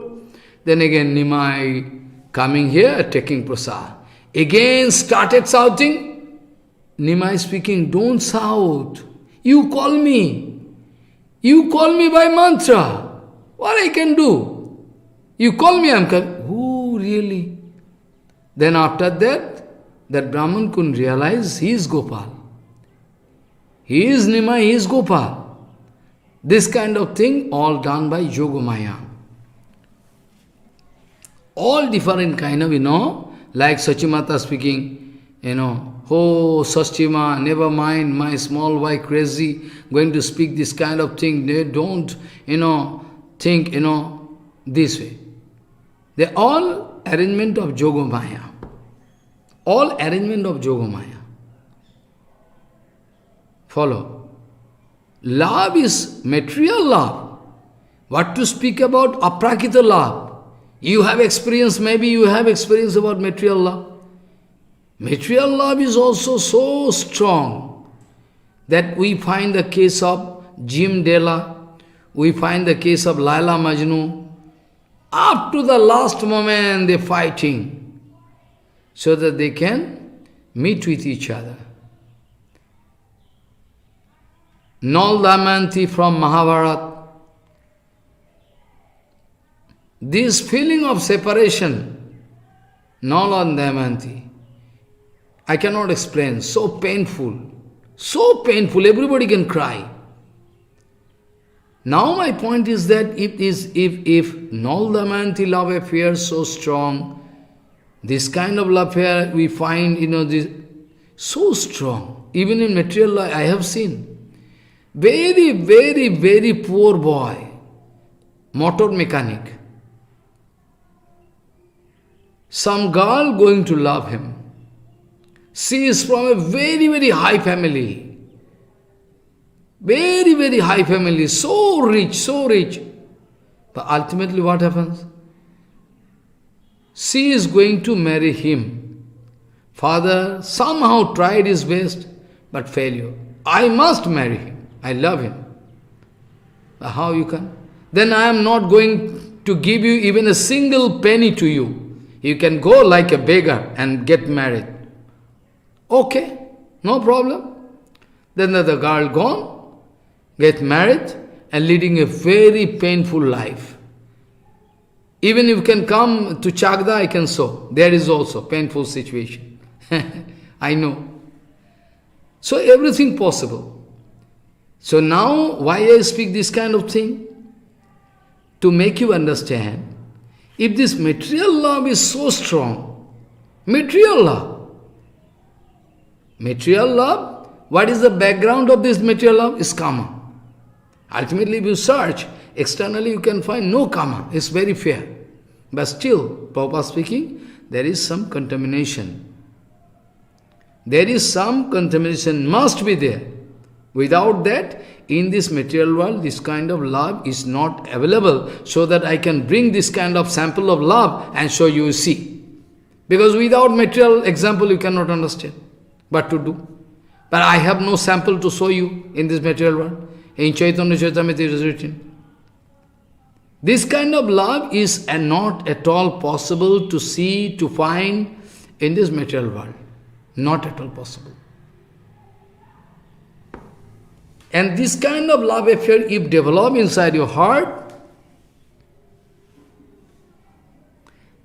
then again Nimai coming here, taking prasad. Again started shouting. Nimai speaking, don't shout. You call me. You call me by mantra. What I can do? You call me, I'm coming. Oh, really? Then after that Brahman couldn't realize he is Gopal. He is Nimai, he is Gopal. This kind of thing all done by Yogamaya. All different kind of, like Sachimata speaking, oh, Sachima, never mind, my small boy crazy, going to speak this kind of thing. They don't, think, this way. They all arrangement of Yogamaya. All arrangement of Yogamaya. Follow. Love is material love. What to speak about Aprakrita love? You have experience, maybe you have experience about material love. Material love is also so strong that we find the case of Jim Della, we find the case of Laila Majnu. Up to the last moment they're fighting so that they can meet with each other. Nal Damayanti from Mahabharata. This feeling of separation, Nal and Damayanti, I cannot explain, so painful, everybody can cry. Now my point is that if Nal Damayanti love affair is so strong, this kind of love affair we find, this so strong. Even in material life I have seen. Very, very, very poor boy, motor mechanic. Some girl going to love him. She is from a very, very high family. Very, very high family, so rich, so rich. But ultimately what happens? She is going to marry him. Father somehow tried his best, but failure. I must marry him. I love him. But how you can? Then I am not going to give you even a single penny to you. You can go like a beggar and get married. Okay, no problem. Then the girl gone, get married and leading a very painful life. Even if you can come to Chagda, I can show. There is also painful situation. I know. So everything possible. So now, why I speak this kind of thing? To make you understand, if this material love is so strong, material love, what is the background of this material love? Is karma. Ultimately, if you search, externally you can find no karma. It's very fair. But still, Prabhupada speaking, there is some contamination. There is some contamination, must be there. Without that, in this material world, this kind of love is not available, so that I can bring this kind of sample of love and show you, see. Because without material example, you cannot understand what to do. But I have no sample to show you in this material world. In Chaitanya Charitamrita it is written. This kind of love is not at all possible to see, to find in this material world. Not at all possible. And this kind of love affair, if developed inside your heart,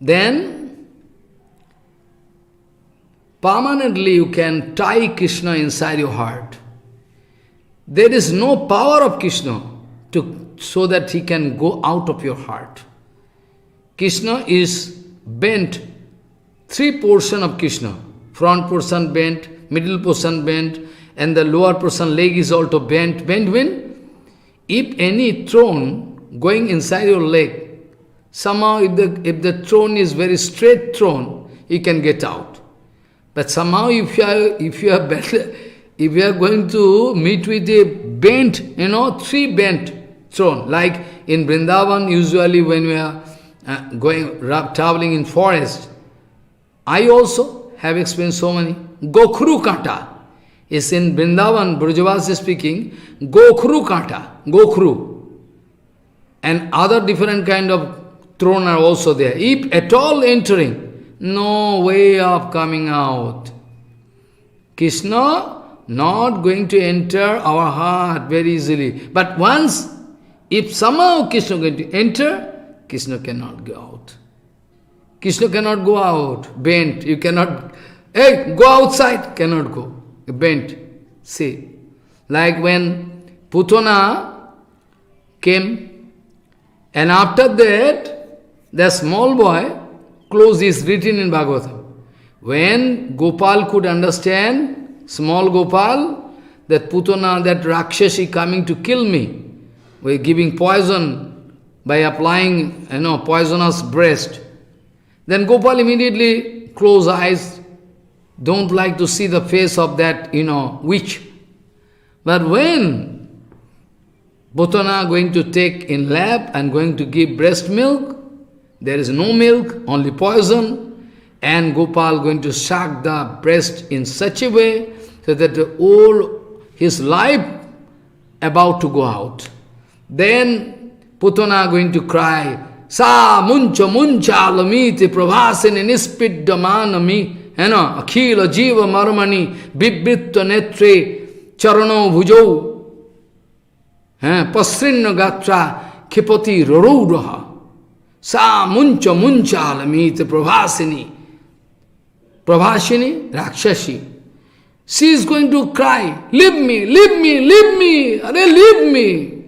then permanently you can tie Krishna inside your heart. There is no power of Krishna so that he can go out of your heart. Krishna is bent, three portions of Krishna. Front portion bent, middle portion bent, and the lower portion leg is also bent. Bent when? If any thorn going inside your leg, somehow if the thorn is very straight thorn, you can get out. But somehow if you are going to meet with a bent, three bent throne. Like in Vrindavan, usually when we are traveling in forest, I also have experienced so many. Gokhru kata is in Vrindavan, Brajavasi speaking, Gokhru kata, Gokhru. And other different kind of throne are also there. If at all entering, no way of coming out. Krishna not going to enter our heart very easily. But once, if somehow Krishna is going to enter, Krishna cannot go out. Krishna cannot go out. Bent. You cannot, hey, go outside. Cannot go. Bent. See. Like when Putana came, and after that, the small boy, close is written in Bhagavatam. When Gopal could understand, small Gopal, that Putana, that Rakshasi coming to kill me, by giving poison, by applying, poisonous breast, then Gopal immediately close eyes, don't like to see the face of that, witch. But when Putana going to take in lap and going to give breast milk, there is no milk, only poison, and Gopal going to suck the breast in such a way so that all his life about to go out. Then Putana going to cry, Sa muncha muncha lamiti prabhasini nispiddamanami, akhila jiva marmani bibritva netre charano bhujau pasrinna gatra khipati rarudaha. Sa muncha muncha lamiti prabhasini Rakshasi. She is going to cry, leave me, leave me, leave me, leave me.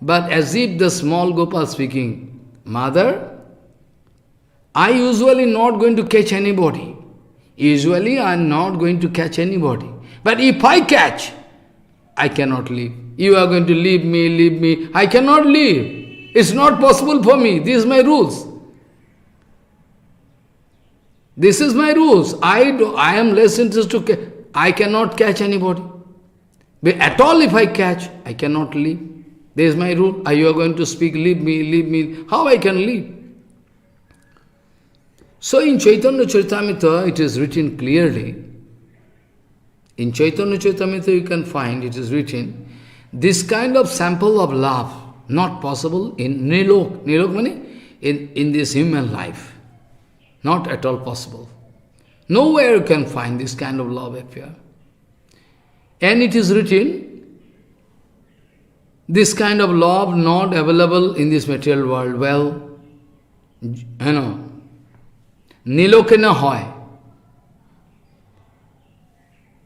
But as if the small Gopal speaking, Mother, I usually not going to catch anybody. Usually I am not going to catch anybody. But if I catch, I cannot leave. You are going to leave me, I cannot leave. It's not possible for me. This is my rules. This is my rules. I am less interested to I cannot catch anybody. But at all if I catch, I cannot leave. There is my rule. You are going to speak, leave me. How I can leave? So in Chaitanya Charitamrita, it is written clearly. In Chaitanya Charitamrita you can find, it is written, this kind of sample of love, not possible in Nilok. Nilok means in this human life. Not at all possible. Nowhere you can find this kind of love affair. And it is written, this kind of love not available in this material world. Well, Niloke na hoy.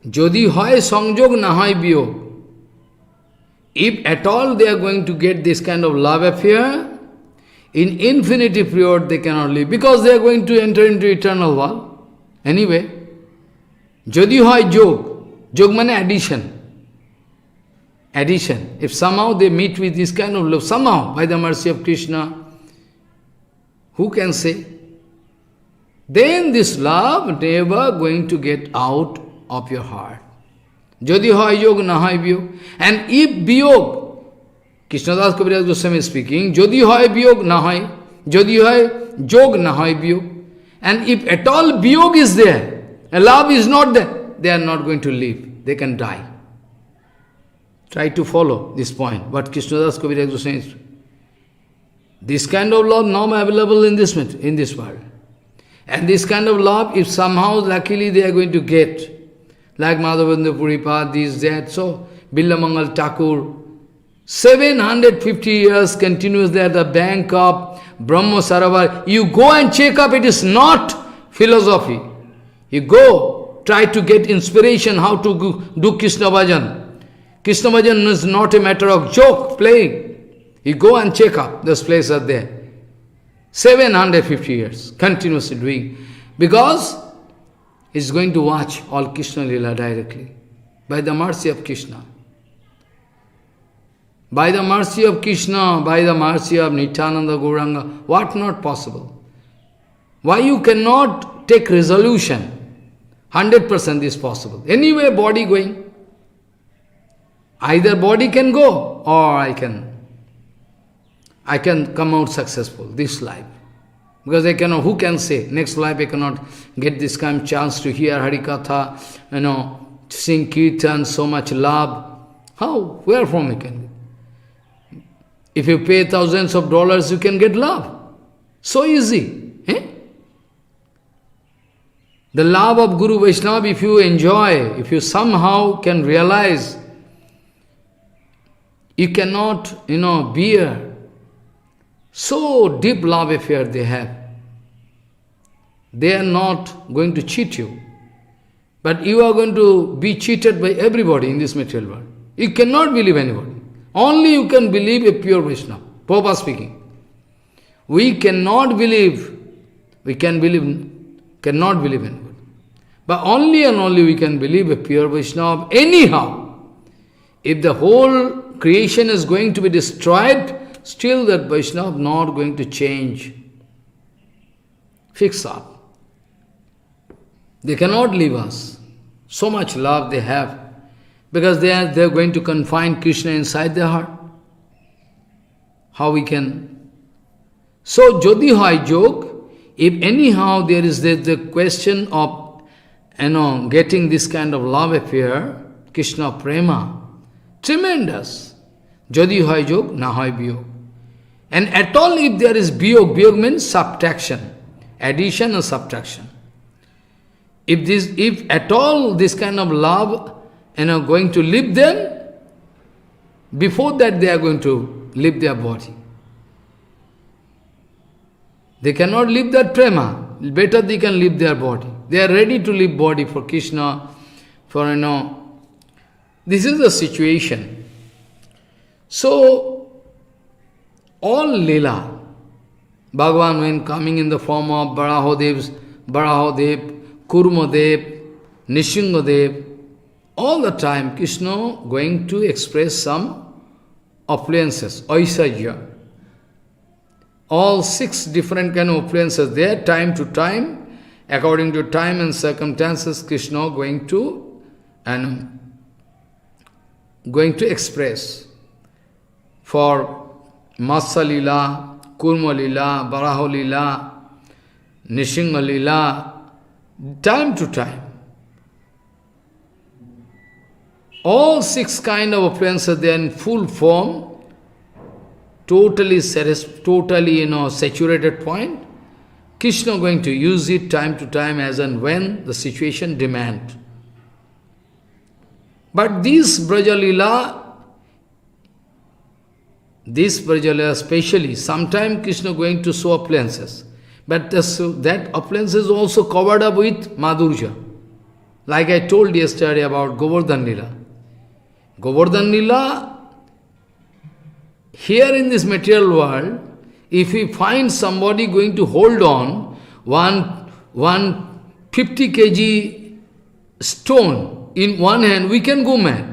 Jodi hoy sangjog na hoy biyog. If at all they are going to get this kind of love affair, in infinity period they cannot live, because they are going to enter into eternal world. Anyway, Jodi hoy jog. Jog means addition. Addition. If somehow they meet with this kind of love, somehow, by the mercy of Krishna, who can say? Then this love never going to get out of your heart. Jodi hoy yog na hoy biyog. And if biyog, Krishnadas Kaviraj Goswami is speaking, Jodi hoy biyog na hoy, Jodi hoy jog na hoy biyog. And if at all biyog is there, and love is not there, they are not going to live. They can die. Try to follow this point. What Krishnadas Kaviraj Goswami is. This kind of love not available in this world. And this kind of love, if somehow luckily they are going to get, like Madhavendra Puripad, this, that, so Billamangal Thakur, 750 years continuously at the bank of Brahma Saravar. You go and check up, it is not philosophy. You go, try to get inspiration how to do Krishna Bhajan. Krishna Bhajan is not a matter of joke, playing. You go and check up, those places are there. 750 years, continuously doing. Because he's going to watch all Krishna Lila directly. By the mercy of Krishna. By the mercy of Krishna, by the mercy of Nityananda Gauranga, what not possible? Why you cannot take resolution? 100% is possible. Anyway, body going. Either body can go, or I can come out successful, this life. Because I cannot, who can say, next life I cannot get this kind of chance to hear Harikatha, sing Kirtan, so much love. How? Where from you can get? If you pay thousands of dollars, you can get love. So easy. Eh? The love of Guru Vaishnava, if you enjoy, if you somehow can realize, you cannot, bear. So deep love affair they have. They are not going to cheat you. But you are going to be cheated by everybody in this material world. You cannot believe anybody. Only you can believe a pure Vaishnava. Prabhupada speaking. We cannot believe cannot believe anybody. But only and only we can believe a pure Vaishnava. Anyhow, if the whole creation is going to be destroyed, still that Vaishnava not going to change. Fix up. They cannot leave us. So much love they have. Because they are going to confine Krishna inside their heart. How we can? So, Jodi Hai Jog, if anyhow there is the question of getting this kind of love affair, Krishna Prema, tremendous. Jodi Hai Jog, Na Hai Biyog. And at all if there is Biyog, Biyog means subtraction, addition and subtraction. If at all this kind of love going to leave them, before that they are going to leave their body. They cannot leave that prema. Better they can leave their body. They are ready to leave body for Krishna, for This is the situation. So, all Leela, Bhagavan when coming in the form of Barahodev, Kurmadev, Nishingadev, all the time Krishna going to express some opulences, Aisarya. All 6 different kind of opulences there, time to time, according to time and circumstances, Krishna going to express. For Matsya Lila, Kurma Lila, Baraho Lila, Nishinga Lila, time to time. All 6 kind of opulences, they are in full form, totally saturated point. Krishna going to use it time to time as and when the situation demand. But this Brajalila especially, sometime Krishna going to show opulences. But that opulence is also covered up with Madhurya. Like I told yesterday about Govardhan Lila. Govardhan Lila, here in this material world, if we find somebody going to hold on one 50 kg stone in one hand, we can go mad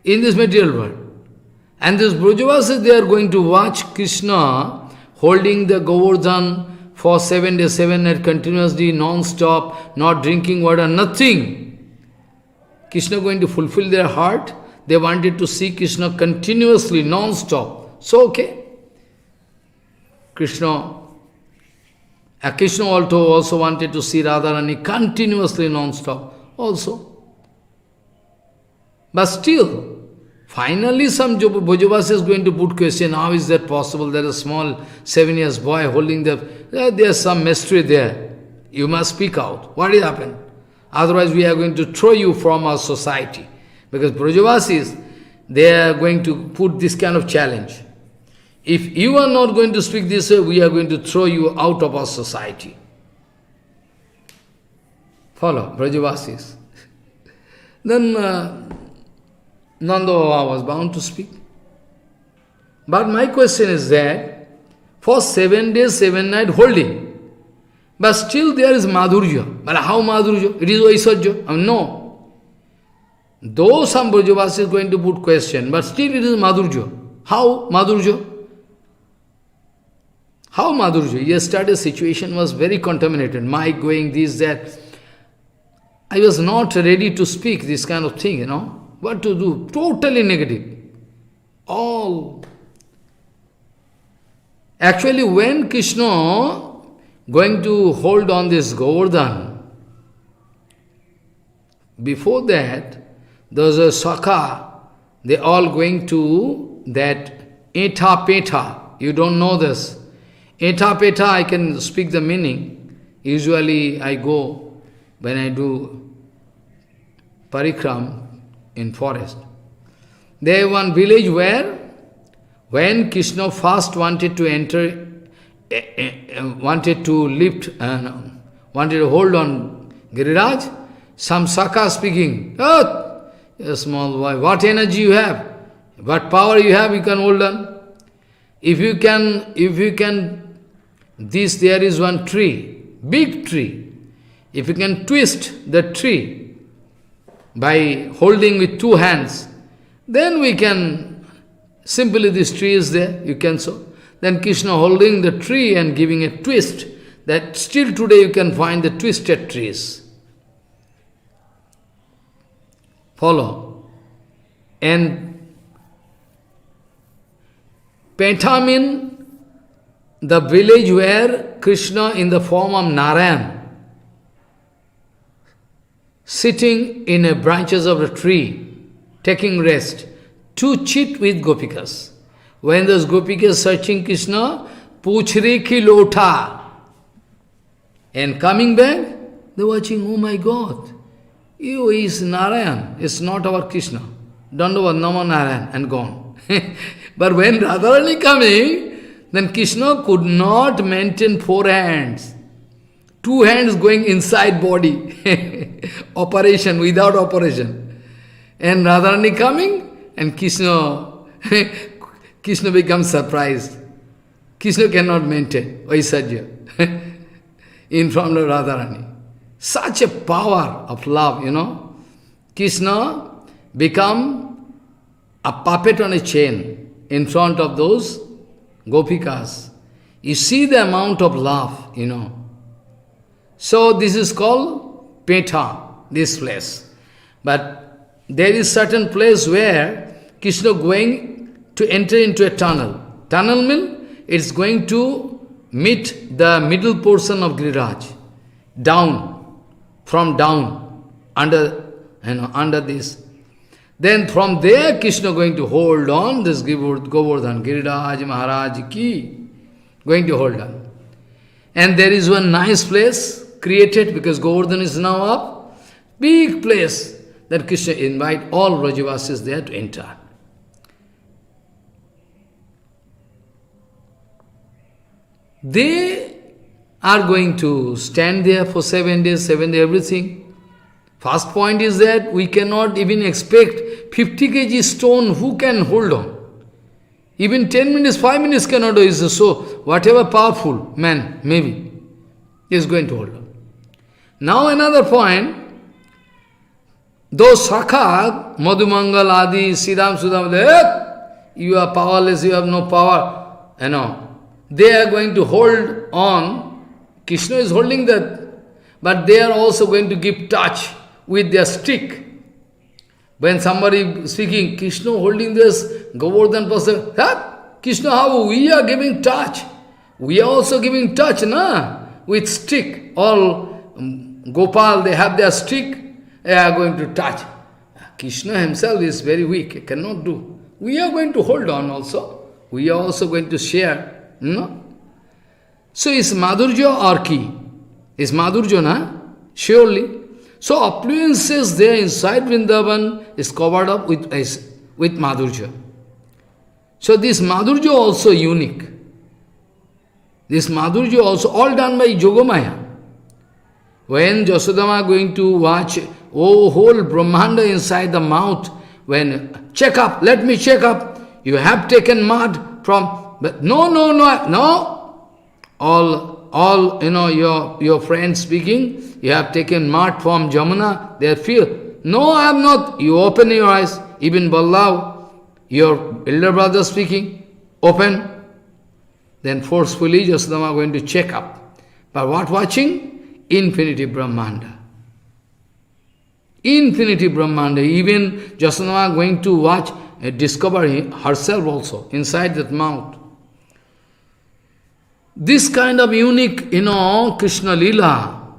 in this material world. And these Brajavasis, they are going to watch Krishna holding the Govardhan for 7 days, 7 nights continuously, non-stop, not drinking water, nothing. Krishna going to fulfill their heart. They wanted to see Krishna continuously, non-stop. So, okay. Krishna also wanted to see Radharani continuously, non-stop also. But still, finally some Brajavasi is going to put question, how is that possible? There is a small 7 years boy holding there's some mystery there. You must speak out. What will happen? Otherwise we are going to throw you from our society. Because Brajavasis, they are going to put this kind of challenge. If you are not going to speak this way, we are going to throw you out of our society. Follow, Brajavasis. Then Nanda Baba was bound to speak. But my question is that, for 7 days, 7 nights holding, but still there is Madhurya. But how Madhurya? It is Aisarya. No. Though some Brajavasi is going to put question, but still it is Madhurya. How Madhurya? How Madhurya? Yesterday's situation was very contaminated. Mic going, this, that. I was not ready to speak this kind of thing, what to do? Totally negative. All. Actually, when Krishna going to hold on this Govardhan, before that, there was a Sakha, they all going to that Eta Peta. You don't know this. Eta Peta, I can speak the meaning. Usually I go when I do parikram in forest. There is one village where, when Krishna first wanted to enter, wanted to lift, wanted to hold on Giriraj, some Sakha speaking, oh, a small boy, what energy you have, what power you have, you can hold on. If you can, there is one tree, big tree. If you can twist the tree by holding with two hands, then we can, simply this tree is there, you can so. Then Krishna holding the tree and giving a twist, that still today you can find the twisted trees. Follow. And Peta means the village where Krishna in the form of Narayan, sitting in the branches of a tree, taking rest, to cheat with Gopikas. When those Gopikas searching Krishna, Puchre ki lota, and coming back, they are watching, oh my God, you is Narayan, it's not our Krishna. Dandava Nama Narayan, and gone. But when Radharani coming, then Krishna could not maintain four hands. Two hands going inside body. Operation, without operation. And Radharani coming, and Krishna becomes surprised. Krishna cannot maintain Vaisajya in front of Radharani. Such a power of love, Krishna become a puppet on a chain in front of those Gopikas. You see the amount of love, So this is called Peta, this place. But there is certain place where Krishna going to enter into a tunnel. Tunnel means it's going to meet the middle portion of Giriraj. From down, under this. Then from there Krishna going to hold on this Govardhan, Giriraj Maharaj ki, going to hold on. And there is one nice place created, because Govardhan is now up, big place, that Krishna invite all Vrajavasis there to enter. They are going to stand there for 7 days, everything. First point is that we cannot even expect 50 kg stone, who can hold on? Even 10 minutes, 5 minutes cannot do it. So, whatever powerful man, maybe, is going to hold on. Now another point, those Sakha, Madhumangal, Adi, Siddham, Sudham, you are powerless, you have no power, They are going to hold on. Krishna is holding that, but they are also going to give touch with their stick. When somebody speaking, Krishna holding this Govardhan person, Krishna, how we are giving touch? We are also giving touch, with stick. All Gopal, they have their stick, they are going to touch. Krishna himself is very weak, he cannot do. We are going to hold on also. We are also going to share, So is Madhurya or ki? Is Madhurya, Surely. So affluences there inside Vrindavan is covered up with Madhurya. So this Madhurya also unique. This Madhurya also all done by Yogamaya. When Jasodama going to watch whole Brahmanda inside the mouth, when check up, let me check up, you have taken mud from, but no. All your friends speaking, you have taken mud from Jamuna, they feel, no, I have not. You open your eyes, even Ballav, your elder brother speaking, open. Then forcefully Jasodama going to check up. But what watching? Infinity Brahmanda. Infinity Brahmanda, even Jasanama going to watch, discover herself also inside that mouth. This kind of unique, Krishna Lila,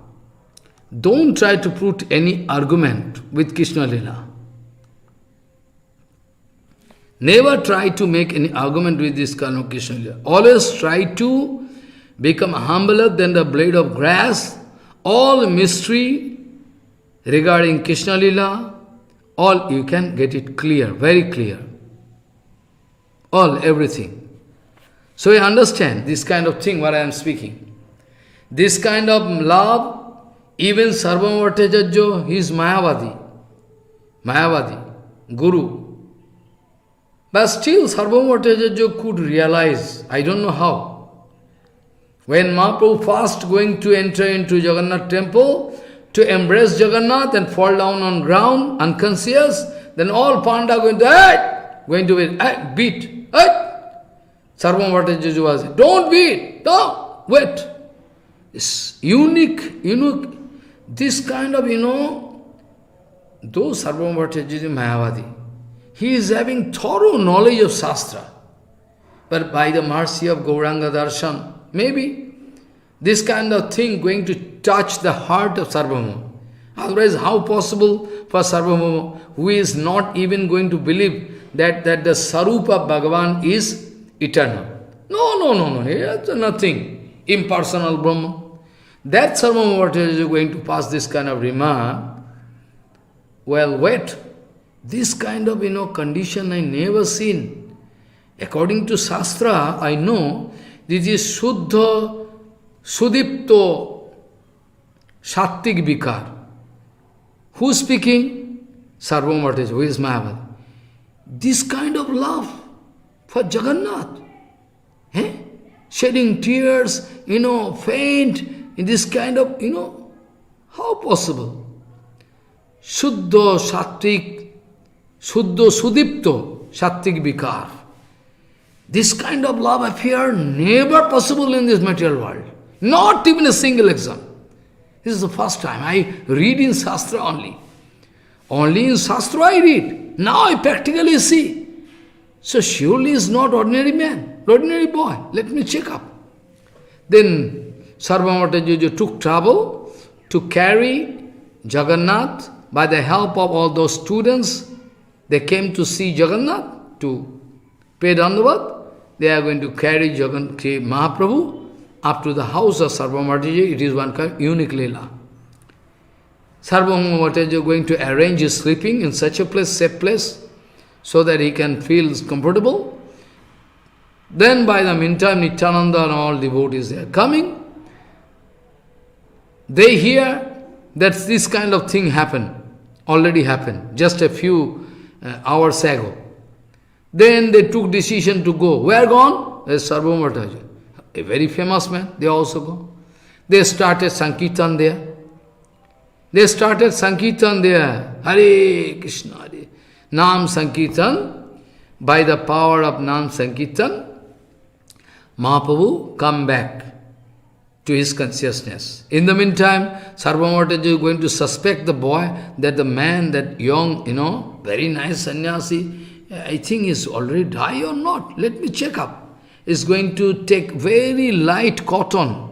don't try to put any argument with Krishna Lila. Never try to make any argument with this kind of Krishna Lila. Always try to become humbler than the blade of grass. All mystery regarding Krishna Lila, all you can get it clear, very clear. All, everything. So you understand this kind of thing, what I am speaking. This kind of love, even Sarvabhauma Bhattacharya, he is Mayavadi, Guru. But still Sarvabhauma Bhattacharya could realize, I don't know how. When Mahaprabhu first going to enter into Jagannath temple, to embrace Jagannath and fall down on ground, unconscious, then all Panda going to beat. Sarvabhauma Bhattacharya was, don't beat, no, wait. It's unique, this kind of, though Sarvabhauma Bhattacharya is Mayavadi, he is having thorough knowledge of Shastra. But by the mercy of Gauranga Darshan, maybe this kind of thing going to touch the heart of Sarvabhauma. Otherwise, how possible for Sarvabhauma, who is not even going to believe that the Sarupa of Bhagavan is eternal? No, it's nothing. Impersonal Brahma. That Sarvabhauma is going to pass this kind of remark. Well, wait. This kind of, condition I never seen. According to Shastra, I know this is Shuddha, Sudipto, Sattik Vikar. Who is speaking? Sarvabhauma Bhattacharya, who is Mayavadi. This kind of love for Jagannath. Shedding tears, faint, in this kind of, how possible? Shuddha, Sattik, Shuddha, Sudipto, Sattik Vikar. This kind of love affair never possible in this material world. Not even a single example. This is the first time I read in Shastra only. Only in Shastra I read. Now I practically see. So surely is not ordinary man, ordinary boy. Let me check up. Then Sarvabhauma Bhattacharya took trouble to carry Jagannath by the help of all those students. They came to see Jagannath, to pay Dandavat. They are going to carry Mahaprabhu up to the house of Sarvabhauma Bhattacharya. It is one kind of unique Leela. Sarvabhauma Bhattacharya is going to arrange his sleeping in such a place, safe place, so that he can feel comfortable. Then by the meantime, Nityananda and all devotees are coming. They hear that this kind of thing already happened, just a few hours ago. Then they took decision to go. Where gone? There's Sarvabhauma Bhattacharya, a very famous man. They also go. They started Sankirtan there. Hare Krishna, Hare. Nam Sankirtan. By the power of Nam Sankirtan, Mahaprabhu come back to his consciousness. In the meantime, Sarvabhauma Bhattacharya is going to suspect the boy, that the man, that young, very nice sannyasi, I think is already died or not. Let me check up. Is going to take very light cotton,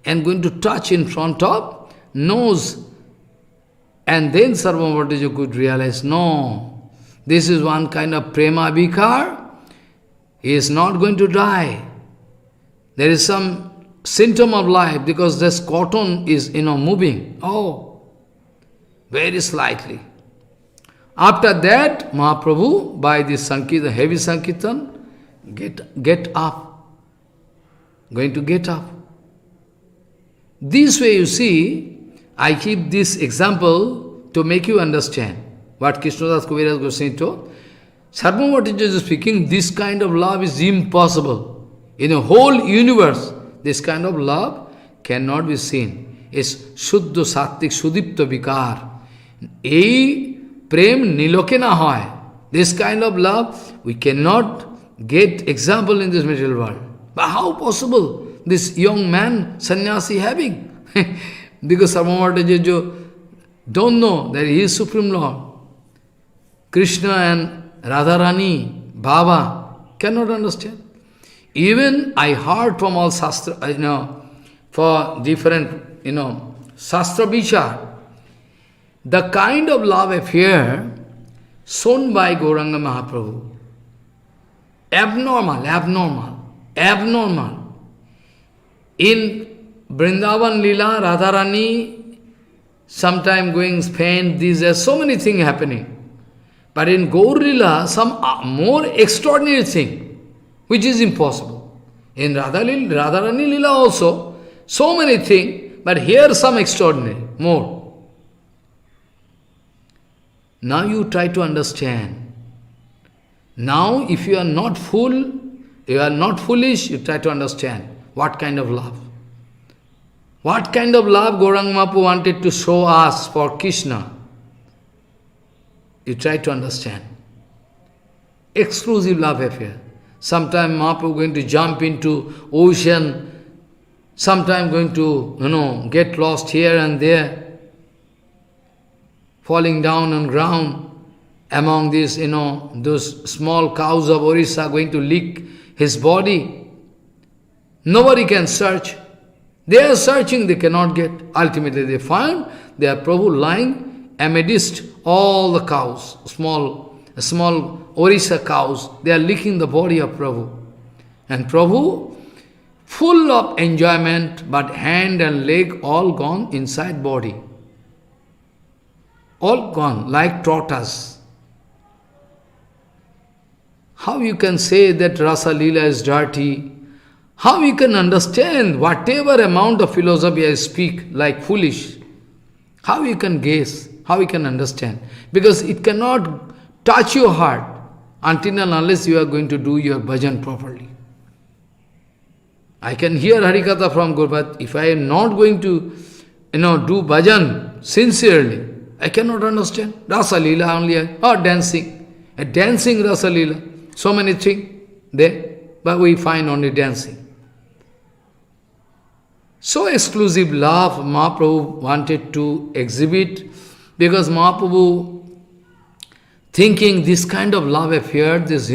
and going to touch in front of nose. And then Sarvabhauma Bhattacharya could realize, no, this is one kind of prema vikar. He is not going to die. There is some symptom of life, because this cotton is, moving. Oh, very slightly. After that, Mahaprabhu, by this Sankirtan, heavy Sankirtan, get up. Going to get up. This way, you see, I keep this example to make you understand what Krishnadas Kaviraj Goswami told. Sarvabhauma Bhattacharya is speaking, this kind of love is impossible. In a whole universe, this kind of love cannot be seen. It's Shuddha Sattik Sudipta Vikar. Ei Prem Niloke na hoy. This kind of love, we cannot get example in this material world. But how possible this young man, sannyasi, having? because Sarvamatajajo don't know that he is Supreme Lord. Krishna and Radharani, Baba, cannot understand. Even I heard from all Shastra, for different, Shastra Vichar, the kind of love affair shown by Gauranga Mahaprabhu, abnormal. In Vrindavan Lila, Radharani, sometime going Spain, these are so many things happening. But in Gaur Lila, some more extraordinary thing, which is impossible. In Radharani Lila also, so many things, but here some extraordinary, more. Now you try to understand. Now if you are not foolish, you try to understand what kind of love. What kind of love Gauranga Mahaprabhu wanted to show us for Krishna. You try to understand. Exclusive love affair. Sometime Mahaprabhu going to jump into ocean, sometime going to, get lost here and there, falling down on ground among these, those small cows of Orissa going to lick his body. Nobody can search. They are searching, they cannot get. Ultimately they find their Prabhu lying amidst all the cows, small Orissa cows. They are licking the body of Prabhu. And Prabhu, full of enjoyment, but hand and leg all gone inside body. All gone, like tortoise. How you can say that Rasa Lila is dirty? How you can understand whatever amount of philosophy I speak, like foolish? How you can guess? How you can understand? Because it cannot touch your heart until and unless you are going to do your bhajan properly. I can hear Harikatha from Guru, but if I am not going to, do bhajan sincerely, I cannot understand. Rasa Lila only, or dancing. A dancing Rasa Lila. So many things there, but we find only dancing. So exclusive love Mahaprabhu wanted to exhibit, because Mahaprabhu thinking this kind of love affair, this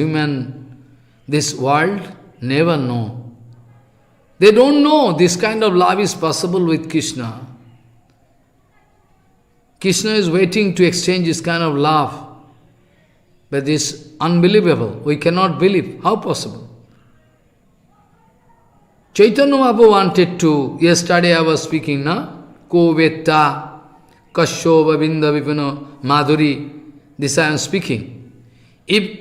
world, never know. They don't know this kind of love is possible with Krishna. Krishna is waiting to exchange this kind of love. But this is unbelievable. We cannot believe. How possible? Chaitanya Mahaprabhu wanted to, yesterday I was speaking, Ko Vetta, Kashyova Binda Vipino Madhuri. This I am speaking. If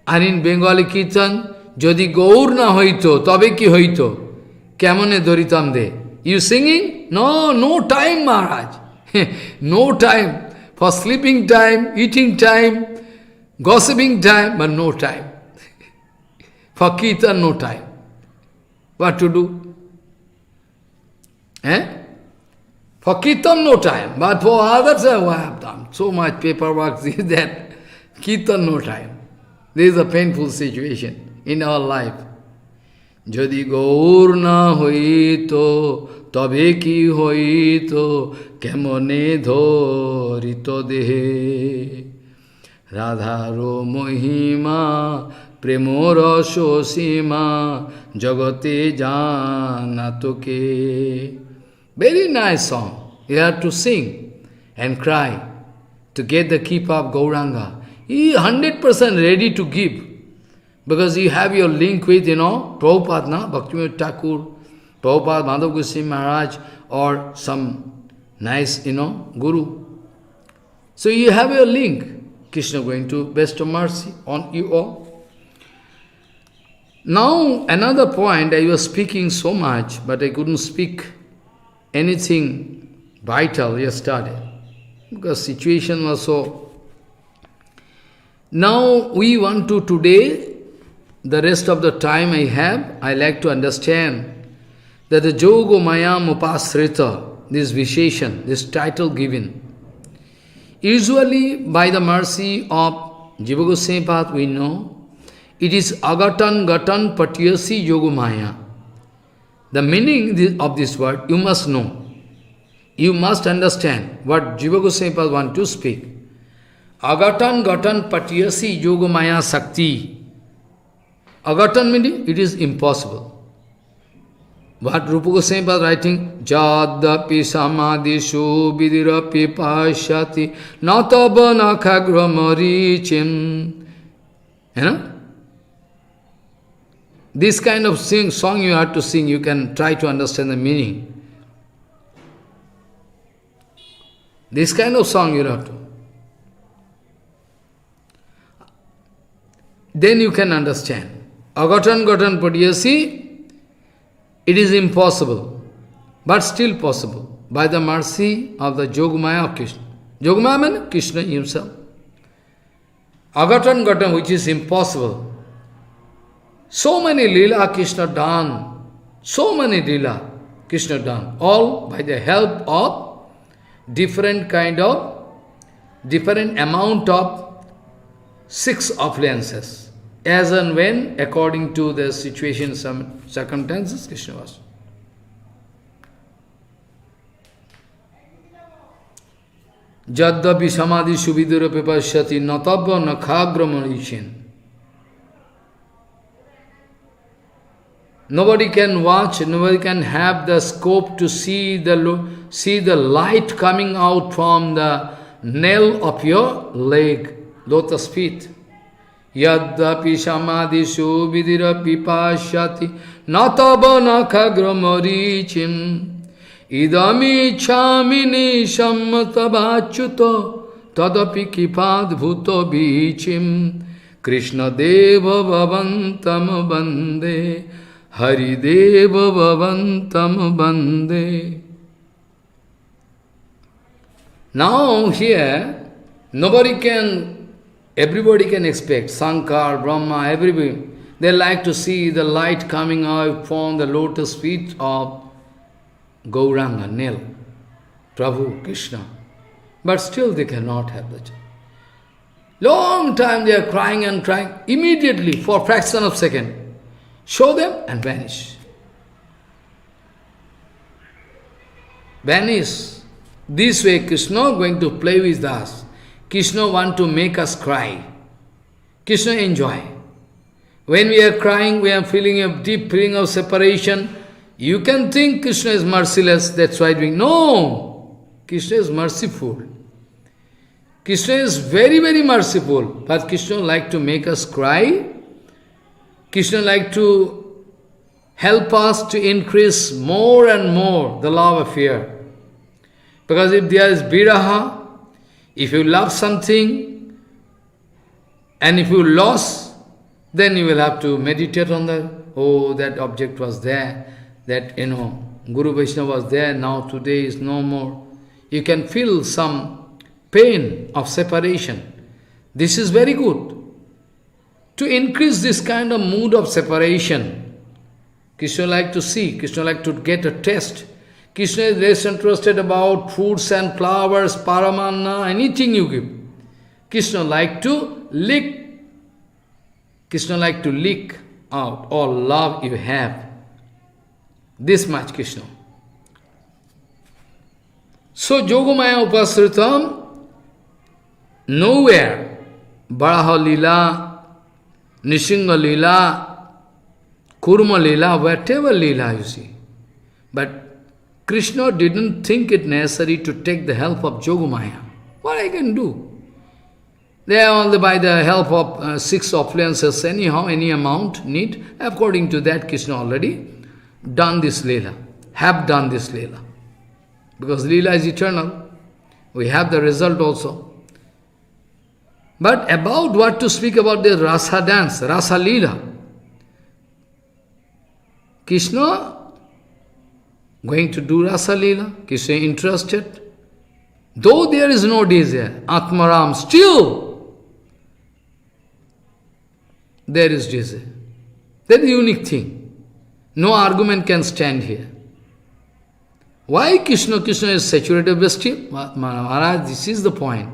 are in Bengali Kirtan, Jodi Gaur na hoito, tabe ki hoito, kemone doritam de. You singing? No time, Maharaj. No time. For sleeping time, eating time, gossiping time, but no time. For Kirtan, no time. What to do? For Kirtan, no time. But for others, I have done so much paperwork, this, that. Kirtan, no time. This is a painful situation in our life. Jodi gaur na hoito, tabe ki hoito, kemone dhorito dehe. Radharo mohima, premora sosima, jagate janatoke. Very nice song. You have to sing and cry to get the keep of Gauranga. He is 100% ready to give. Because you have your link with, Prabhupada, Bhaktivinoda Thakur, Prabhupada, Madhav Goswami Maharaj, or some nice, Guru. So you have your link. Krishna going to bestow mercy on you all. Now, another point, I was speaking so much, but I couldn't speak anything vital yesterday, because situation was so. Now, we want to today, the rest of the time I have, I like to understand that the Jogo Mayam Upasrita, this Visheshan, this title given, usually by the mercy of Jiva Goswami Path we know, it is Agatan Gatan Patyasi Yogamaya. The meaning of this word, you must know. you must understand what Jiva Goswami Pad want to speak. Agatan gatan patyasi yogamaya sakti. Agatan meaning it is impossible. What Rupa Goswami was writing, Jadapi samadhishu vidirapi pashyati nataba nakhagramaricim. You know? This kind of song you have to sing, you can try to understand the meaning. This kind of song you have to. Then you can understand. Agatan gatan padyasi, it is impossible, but still possible, by the mercy of the Yogamaya of Krishna. Yogamaya means Krishna himself. Agatan gatan, which is impossible. So many lila Krishna done, so many lila Krishna done, all by the help of different amount of 6 affluences. As and when, according to the situation, some circumstances, Krishna was. Jaddapi samadhi subidura pepashyati natabha nakhagramanishin. Nobody can watch, nobody can have the scope to see the light coming out from the nail of your leg, lotus feet. Yaddapi samadhishu vidirapi pashyati nataba nakhagramaricim idami chamini sammatabachyuto tadapi kipadbhuto bichim Krishna deva bhavantam bande Hari deva bhavantam bande. Now here, everybody can expect, Sankar, Brahma, everybody, they like to see the light coming out from the lotus feet of Gauranga, nail, Prabhu, Krishna. But still they cannot have the chance. Long time they are crying and crying, immediately, for fraction of second, show them and vanish. Vanish. This way Krishna going to play with us. Krishna want to make us cry. Krishna enjoy. When we are crying, we are feeling a deep feeling of separation. You can think Krishna is merciless, that's why doing. No! Krishna is merciful. Krishna is very, very merciful. But Krishna like to make us cry. Krishna like to help us to increase more and more the love affair. Because if there is viraha, if you love something, and if you lost, then you will have to meditate on that. Oh, that object was there, that, Guru Vaishnava was there, now today is no more. You can feel some pain of separation. This is very good. To increase this kind of mood of separation, Krishna like to see, Krishna like to get a taste. Krishna is less interested about fruits and flowers, paramanna, anything you give. Krishna like to lick. Krishna like to lick out all love you have. This much Krishna. So Yogamaya Upasritam, nowhere, Baraha Lila, Nishinga Lila, Kurma Lila, whatever Lila you see. But Krishna didn't think it necessary to take the help of Yogamaya. What I can do? They are only by the help of 6 affluences, anyhow, any amount need. According to that, Krishna already done this Leela, have done this Leela. Because Leela is eternal. We have the result also. But about what to speak about the Rasa dance, Rasa Lila. Krishna going to do Rasa Lila, Krishna interested. Though there is no desire, Atmaram, still there is desire. That is the unique thing. No argument can stand here. Why Krishna? Krishna is saturated with still? Maharaj, this is the point.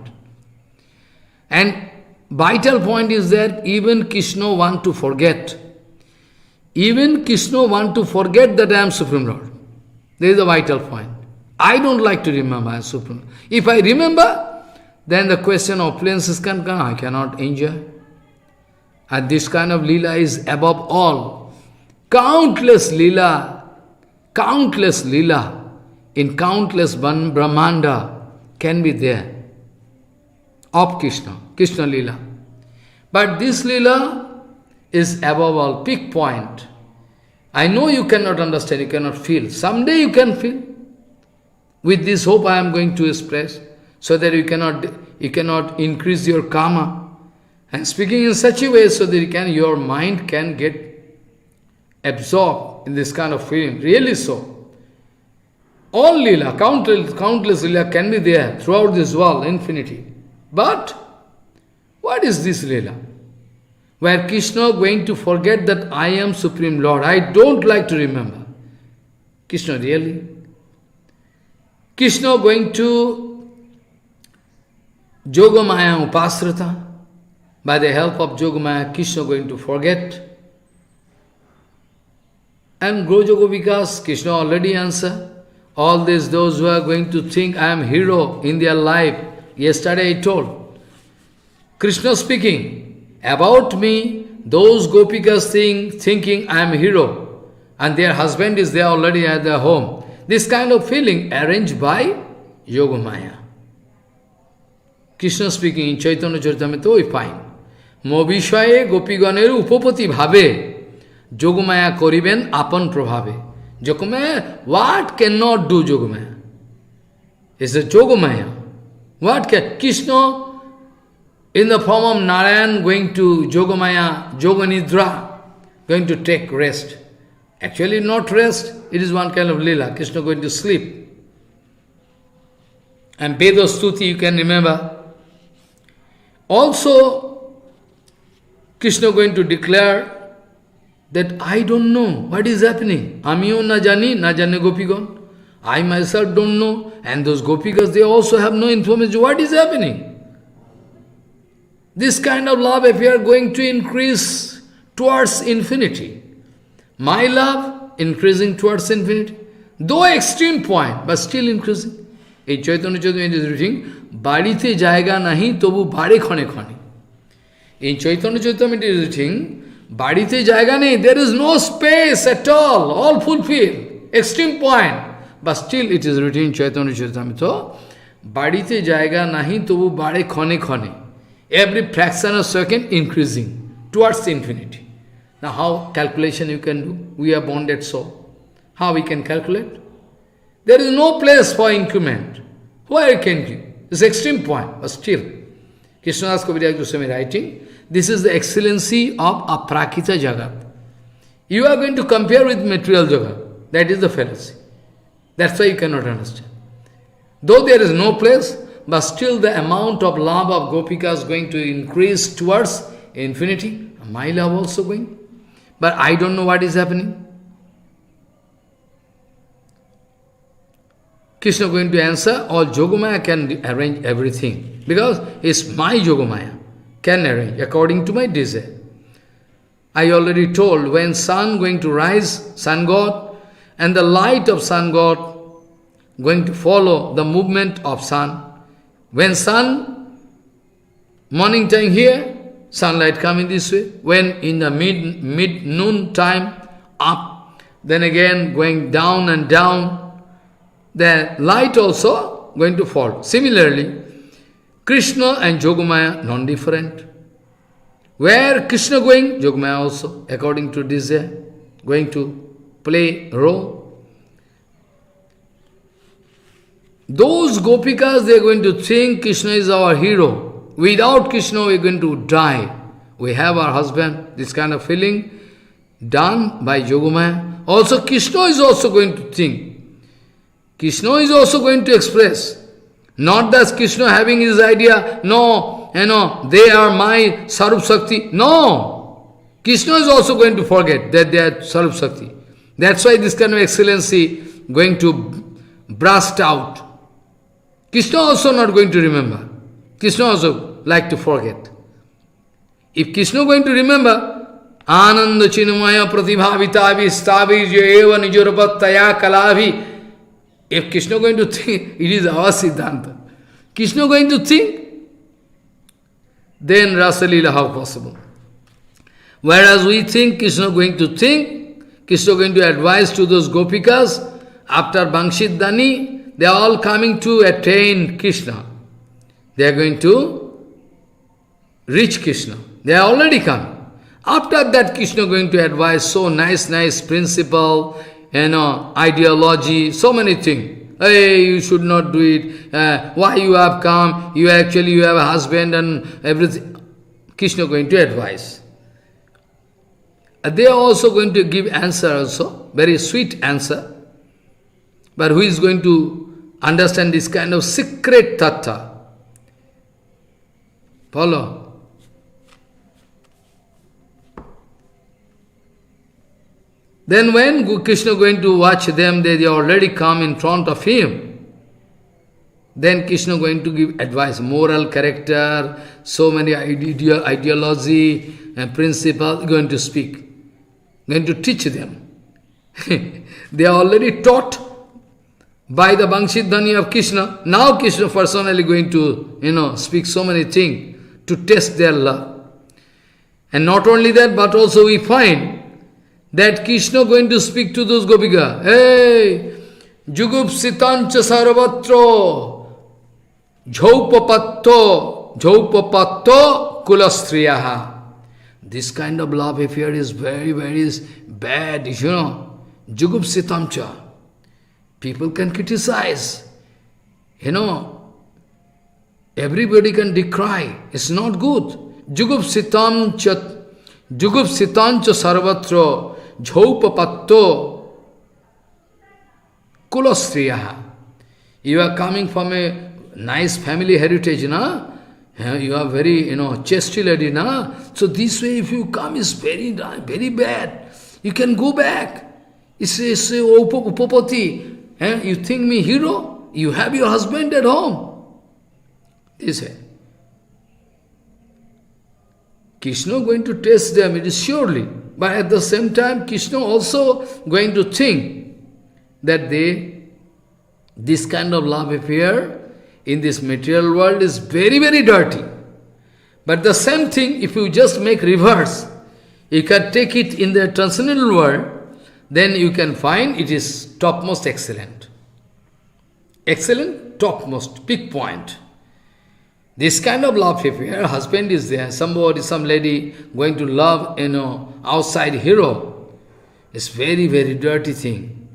And vital point is that even Krishna want to forget. Even Krishna want to forget that I am Supreme Lord. There is a vital point. I don't like to remember I am Supreme. If I remember, then the question of appearances can come, I cannot enjoy. And this kind of Leela is above all. Countless Leela in countless Brahmanda can be there of Krishna Leela. But this Leela is above all, peak point. I know you cannot understand, you cannot feel. Someday you can feel. With this hope I am going to express, so that you cannot increase your karma. And speaking in such a way so that your mind can get absorbed in this kind of feeling. Really so. All Leela, countless Leela can be there throughout this world, infinity. But what is this Leela? Where Krishna going to forget that I am Supreme Lord. I don't like to remember. Krishna really? Krishna going to Yogamaya Upasrita. By the help of Yogamaya, Krishna going to forget. And Groja Gopikas, Krishna already answered. All these, those who are going to think I am hero in their life. Yesterday I told. Krishna speaking, about me, those Gopikas thinking I am hero. And their husband is there already at their home. This kind of feeling arranged by Yogamaya. Krishna speaking in Chaitanya Charitamrita, we find. Mobishaye gopiganeru upapati bhave, Yogamaya koriben apan prabhave. Yogamaya, what cannot do Yogamaya? It's a Yogamaya. What can? Krishna, in the form of Narayan, going to Yogamaya, Yoganidra, going to take rest. Actually not rest, it is one kind of Leela. Krishna going to sleep. And Veda Stuti, you can remember. Also, Krishna going to declare that I don't know what is happening. Amiyo na jani gopigan. I myself don't know. And those gopikas, they also have no information. What is happening? This kind of love affair going to increase towards infinity. My love increasing towards infinity. Though extreme point, but still increasing. In Chaitanya Charitamrita is written, Barite jayga nahi tobu bare khane khane. In Chaitanya Charitamrita is written, Barite jayga nahi, there is no space at all fulfilled. Extreme point. But still it is written in Chaitanya Charitamrita, Barite jayga nahi tobu bare khane khane. Every fraction of second increasing towards infinity. Now how calculation you can do? We are bonded soul. How we can calculate? There is no place for increment. Where can you? It's extreme point, but still. Krishnadas Kaviraj Goswami writing, this is the excellency of Aprakrita Jagat. You are going to compare with material Jagat. That is the fallacy. That's why you cannot understand. Though there is no place, but still the amount of love of Gopika is going to increase towards infinity. My love also going. But I don't know what is happening. Krishna going to answer, all Yogamaya can arrange everything. Because it's my Yogamaya. Can arrange according to my desire. I already told, when sun going to rise, sun god, and the light of sun god going to follow the movement of sun. When sun, morning time here, sunlight coming this way. When in the mid-noon time, up, then again going down and down, the light also going to fall. Similarly, Krishna and Yogamaya non-different. Where Krishna going, Yogamaya also, according to desire, going to play role. Those Gopikas, they are going to think Krishna is our hero. Without Krishna, we are going to die. We have our husband, this kind of feeling done by Yogamaya. Also, Krishna is also going to think. Krishna is also going to express. Not that Krishna having his idea, no, they are my Sarup Shakti. No! Krishna is also going to forget that they are Sarup Shakti. That's why this kind of excellency going to burst out. Krishna also not going to remember. Krishna also like to forget. If Krishna going to remember, Ananda Chinmaya Pratibhavitavi Stavi Eva Nijurapattaya Kalavi, If Krishna going to think, it is our Siddhanta. Krishna going to think, then Rasa Lila how possible? Whereas we think Krishna going to think, Krishna going to advise to those gopikas, after Bangshidani, they are all coming to attain Krishna. They are going to reach Krishna. They are already come. After that, Krishna going to advise so nice principle, ideology, so many things. Hey, you should not do it. Why you have come? You have a husband and everything. Krishna going to advise. They are also going to give answer also, very sweet answer. But who is going to understand this kind of secret tattva? Follow? Then when Krishna going to watch them, they already come in front of him. Then Krishna going to give advice, moral character, so many ideology and principles, going to speak, going to teach them. They are already taught by the Bangshidhani of Krishna. Now Krishna personally going to, speak so many things to test their love. And not only that, but also we find that Krishna going to speak to those gopika. Hey, jugupsitancha sarvatro, jhaupapatto kulastriyaha. This kind of love affair is very bad, Jugupsitamcha. People can criticize. Everybody can decry. It's not good. Jugupsitancha sarvatra jhaupapatto kulastriyaha. You are coming from a nice family heritage, na? You are very, chesty lady, na? So this way if you come is very bad. You can go back. It's upapati. You think me hero? You have your husband at home. This way. Krishna going to test them, it is surely. But at the same time, Krishna also going to think that this kind of love affair in this material world is very dirty. But the same thing, if you just make reverse, you can take it in the transcendental world, then you can find it is topmost excellent. Excellent, topmost, peak point. This kind of love affair, husband is there, some lady going to love, outside hero. It's very dirty thing.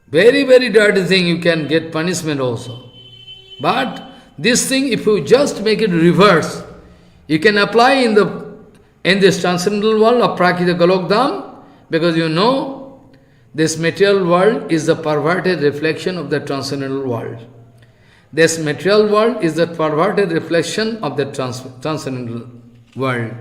Very dirty thing, you can get punishment also. But this thing, if you just make it reverse, you can apply in this transcendental world of Aprakrita Golokdham, because this material world is the perverted reflection of the transcendental world. This material world is the perverted reflection of the transcendental world.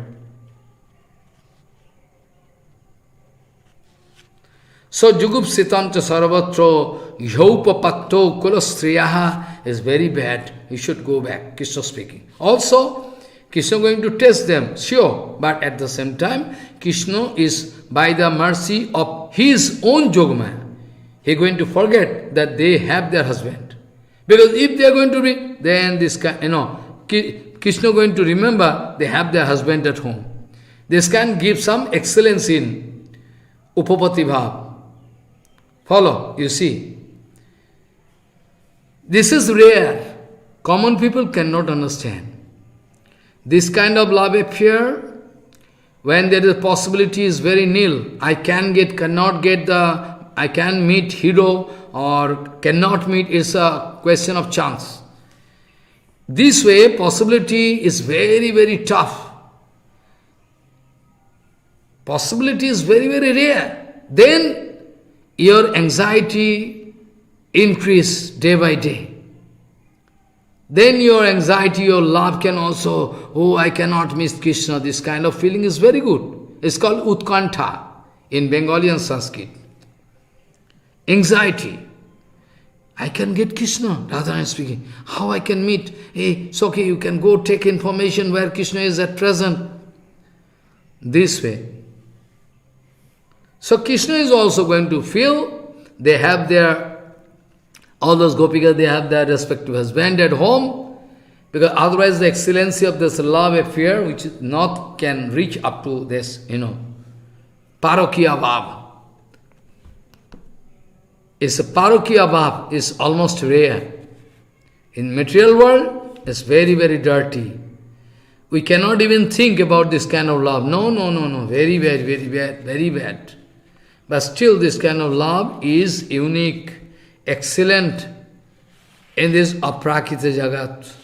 So, Jugupsitanta sarvatro yaupapatto kulastriyaha is very bad. You should go back, Krishna speaking. Also, Krishna going to test them, sure, but at the same time, Krishna is by the mercy of his own Jogmaya. He is going to forget that they have their husband. Because if they are going to be, then this kind, Krishna going to remember they have their husband at home. This can give some excellence in Upapati Bhav. Follow, you see. This is rare. Common people cannot understand. This kind of love affair, when there is a possibility is very nil. I can meet hero or cannot meet, it's a question of chance. This way, possibility is very tough. Possibility is very rare. Then your anxiety increase day by day. Then your anxiety, your love can also, I cannot miss Krishna. This kind of feeling is very good. It's called Utkantha in Bengali and Sanskrit. Anxiety. I can get Krishna, Radharani speaking. How I can meet? Hey, it's okay, you can go take information where Krishna is at present. This way. So Krishna is also going to feel they have their All those gopikas, they have their respective husband at home, because otherwise the excellency of this love affair, which is not can reach up to this, parokiya bhav. It's a parokiya bhav, is almost rare. In material world, it's very, very dirty. We cannot even think about this kind of love. No, no, no, no. Very bad, very bad, very bad. But still this kind of love is unique, excellent in this Aprakrita Jagat.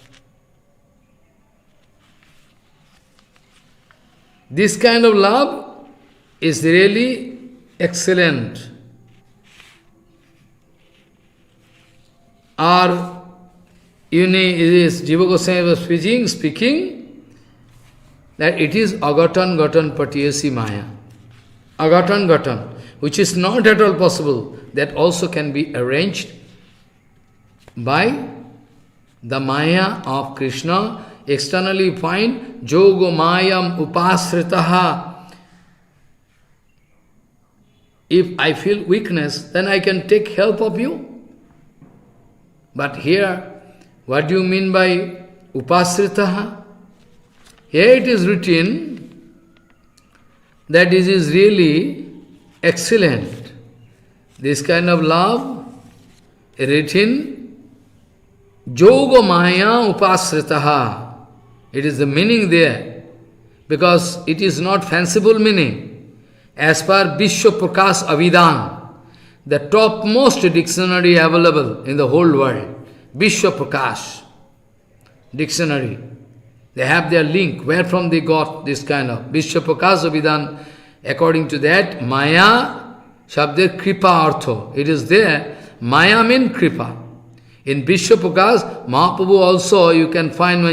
This kind of love is really excellent. Our Jiva Goswami was speaking that it is agatan gatan patiyasi maya. Agatan gatan, which is not at all possible, that also can be arranged by the maya of Krishna. Externally find jogo mayam upasritaha. If I feel weakness, then I can take help of you. But here, what do you mean by upasritaha? Here it is written that this is really excellent. This kind of love written, Joga Maya Upasritaha. It is the meaning there, because it is not fanciful meaning. As per Vishwa Prakash Avidan, the topmost dictionary available in the whole world, Vishwa Prakash dictionary. They have their link, where from they got this kind of Vishwa Prakash Avidan. According to that, Maya, Shabde Kripa Artho. It is there. Maya means Kripa. In Vishwa Prakash, Mahaprabhu also you can find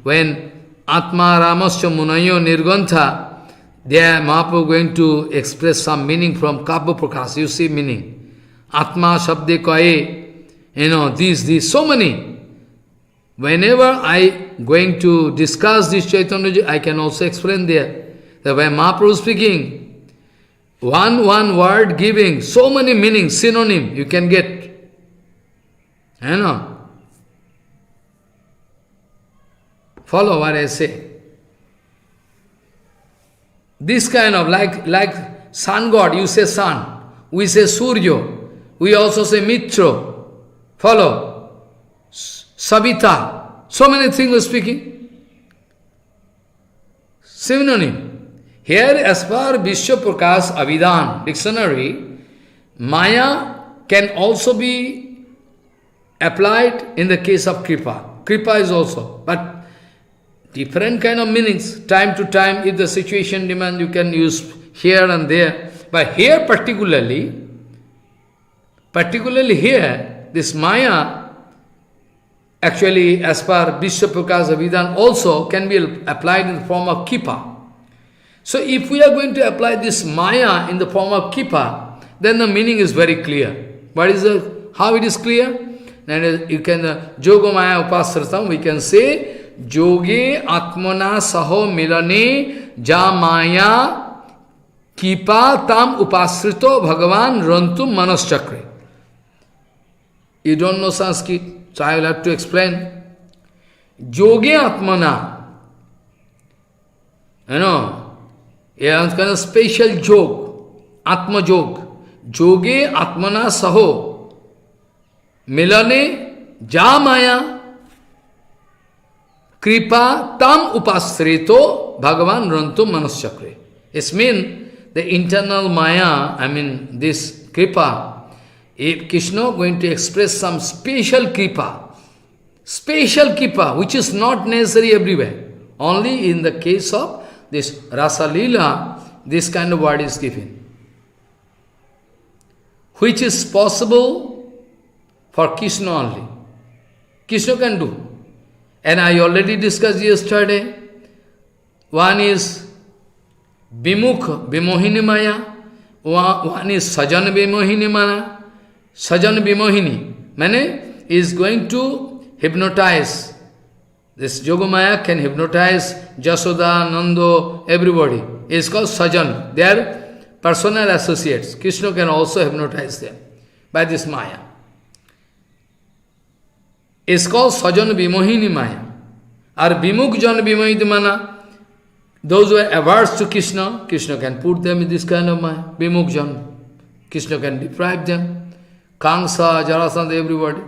when Atma Ramasya Munayo Nirgantha, there Mahaprabhu going to express some meaning from Kavya Prakash. You see meaning. Atma Shabde Kaye, these, so many. Whenever I going to discuss this Chaitanya, I can also explain there. That when Mahaprabhu is speaking, one word giving so many meanings, synonym you can get. Follow what I say. This kind of, like sun god, you say sun. We say Suryo. We also say Mitro. Follow. Savita, so many things are speaking. Synonym. Here, as per Vishwa Prakash Avidan dictionary, Maya can also be applied in the case of Kripa. Kripa is also, but different kind of meanings. Time to time, if the situation demands, you can use here and there. But here particularly here, this Maya, actually, as per Vishwa Prakash Avidan, also can be applied in the form of Kippa. So, if we are going to apply this Maya in the form of Kippa, then the meaning is very clear. How it is clear? Then you can, Joga Maya Upasratam, we can say, Joge Atmana Saho Milane Ja Maya Kippa Tam Upasrito Bhagavan Rantum Manas Chakre. You don't know Sanskrit, so I will have to explain. Joge Atmana, it's kind of special jog, Atma jog. Joge Atmana Saho Milane Ja Maya Kripa Tam Upasrito Bhagavan Rantum Manas Chakre. It means the internal Maya, this Kripa. If Krishna going to express some special kripa, which is not necessary everywhere. Only in the case of this Rasa Lila, this kind of word is given. Which is possible for Krishna only. Krishna can do. And I already discussed yesterday. One is Vimukh Vimohini Maya, one is Sajan Vimohini Maya. Sajan Vimohini, meaning is going to hypnotize. This Yogamaya can hypnotize Jasoda, Nando, everybody. It's called Sajan. They are personal associates. Krishna can also hypnotize them by this Maya. is called Sajan Vimohini Maya. Or Vimuk Jan Vimohini Mana, those who are averse to Krishna, Krishna can put them in this kind of Maya. Vimuk Jan, Krishna can deprive them. Kamsa, Jarasandha, everybody.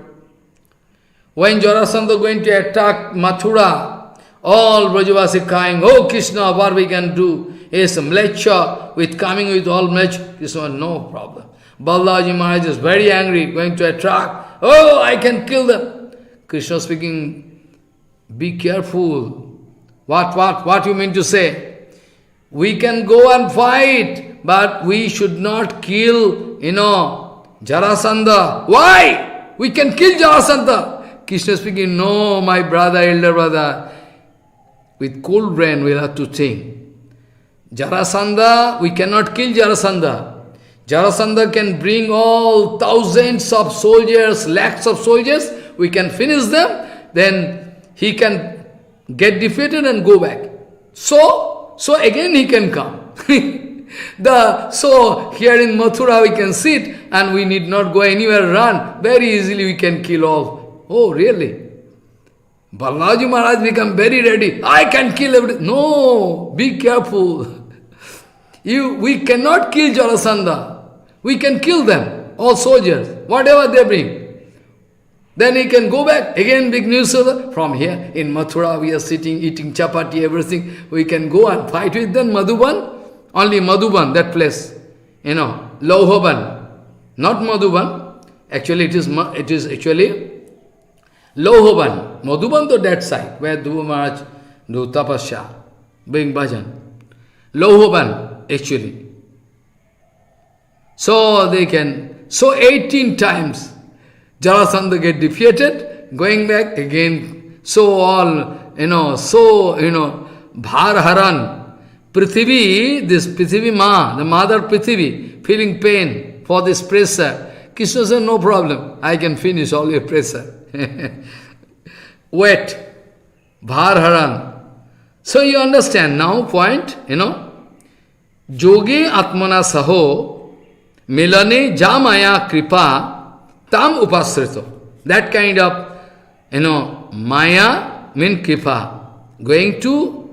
When Jarasandha going to attack Mathura, all Brajavasi crying, oh Krishna, what we can do? Yes, Mlecha, with coming with all Mlecha. Krishna, no problem. Balaji Maharaj is very angry, going to attack. Oh, I can kill them. Krishna speaking, be careful. What you mean to say? We can go and fight, but we should not kill, Jarasandha. Why? We can kill Jarasandha. Krishna speaking, no, my brother, elder brother. With cool brain, we'll have to think. Jarasandha, we cannot kill Jarasandha. Jarasandha can bring all thousands of soldiers, lakhs of soldiers, we can finish them, then he can get defeated and go back. So again he can come. So here in Mathura we can sit and we need not go anywhere, run. Very easily we can kill all. Oh, really? Balaji Maharaj become very ready. I can kill everything. No, be careful. We cannot kill Jarasandha. We can kill them, all soldiers, whatever they bring. Then he can go back. Again, big news from here. In Mathura, we are sitting, eating chapati, everything. We can go and fight with them. Madhuban, only Madhuban, that place. Lauhaban. Not Madhuban. Actually, it is actually Lauhaban. Madhuban to that side, where Dhruva Maharaj do tapasya, bring bhajan. Lauhaban, actually. So they can, 18 times Jarasandha get defeated, going back again, Bharharan, Prithivi, this Prithivi Ma, the mother Prithivi, feeling pain for this pressure. Krishna said, no problem, I can finish all your pressure. Wet, Bharharan. So you understand now, point, Jogi Atmana Saho, Milane Jamaya Kripa Tam Upasrito. That kind of, Maya means Kripa. Going to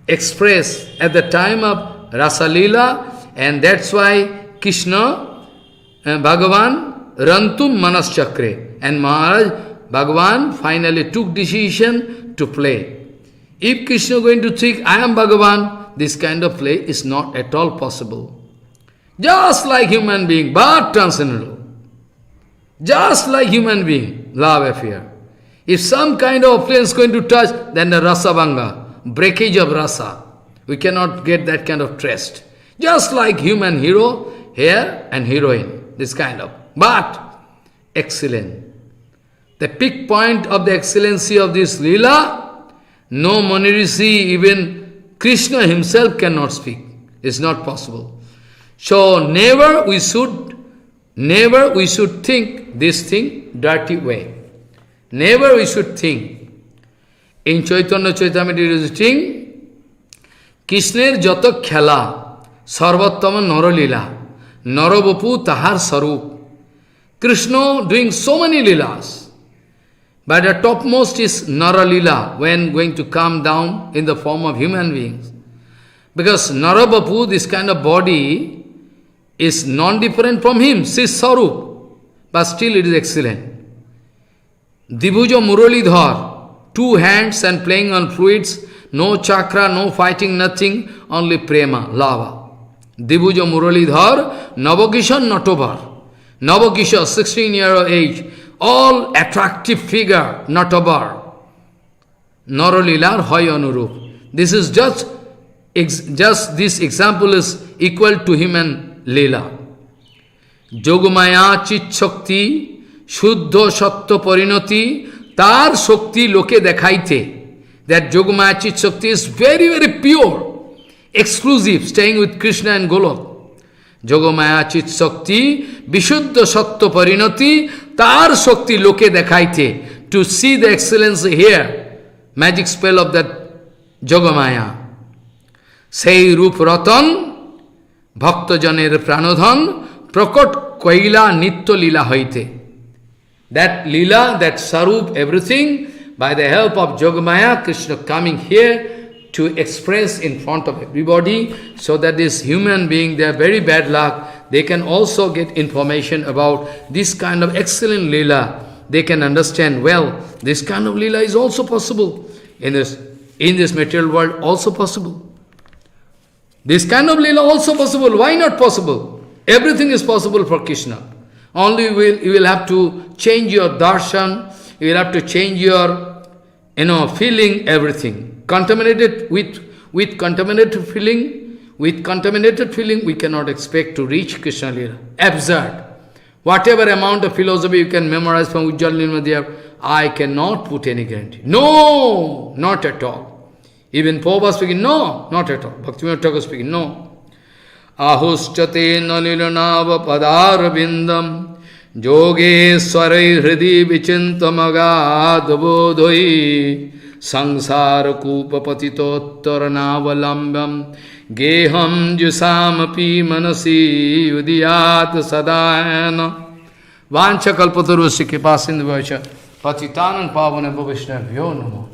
express at the time of Rasa Lila, and that's why Krishna, Bhagavan, Rantum Manas Chakre. And Maharaj, Bhagavan finally took decision to play. If Krishna going to think, I am Bhagavan, this kind of play is not at all possible. Just like human being, but transcendental. Just like human being, love affair. If some kind of flame is going to touch, then the rasa bhanga, breakage of rasa. We cannot get that kind of trust. Just like human hero, here and heroine, this kind of. But, excellent. The peak point of the excellency of this Leela, no Mani Rishi, even Krishna himself cannot speak. It's not possible. So never we should think this thing dirty way. Never we should think. In Chaitanya Chaitamrita it is written, Krishner joto khela, sarvattama naralila, narabapu tahar sarup. Krishna doing so many leelas. But the topmost is naralila, when going to come down in the form of human beings. Because narabapu, this kind of body, is non-different from him, sis sarup, but still it is excellent. Dibuja Muralidhar, 2 hands and playing on fluids, no chakra, no fighting, nothing, only prema, lava. Dibuja Muralidhar, Navakishan Natobar. Navakisha, 16 years of age, all attractive figure, Natobar. Naralilar Hoy Anurup. This is just this example is equal to human Leela. Jogmaya Chit Shakti, Shuddha Sattva Parinati, Tar Shakti Loke Dekhaite. That Jogmaya Chit Shakti is very, very pure, exclusive, staying with Krishna and Golok. Jogmaya Chit Shakti, Vishuddha Sattva Parinati, Tar Shakti Loke Dekhaite. To see the excellence here, magic spell of that Jogmaya. Sei Rup Ratan, Bhakta Janer Pranodhan, Prakot Koila Nitya Lila Haite. That Leela, that Sarup, everything, by the help of Yogamaya, Krishna coming here to express in front of everybody, so that this human being, they are very bad luck, they can also get information about this kind of excellent Leela. They can understand, well, this kind of Leela is also possible. In this material world, also possible. This kind of Leela also possible. Why not possible? Everything is possible for Krishna. Only you will have to change your darshan, you will have to change your, feeling, everything. Contaminated with contaminated feeling, we cannot expect to reach Krishna Leela. Absurd. Whatever amount of philosophy you can memorize from Ujjwal Nirmadhyaya, I cannot put any guarantee. No, not at all. Even Prabhupada speaking, no, not at all. Bhaktivinoda Thakur speaking, no. Ahuschate nalilanava padarabindam Yogeshwarai hridi vichintamagad Sangsara kupa patitottaranavalambam Geham jusamapi manasi udiyat sadayana Vancha kalpatarusi kipasindhu vacha Patitanam pavana bhavishna vyo namo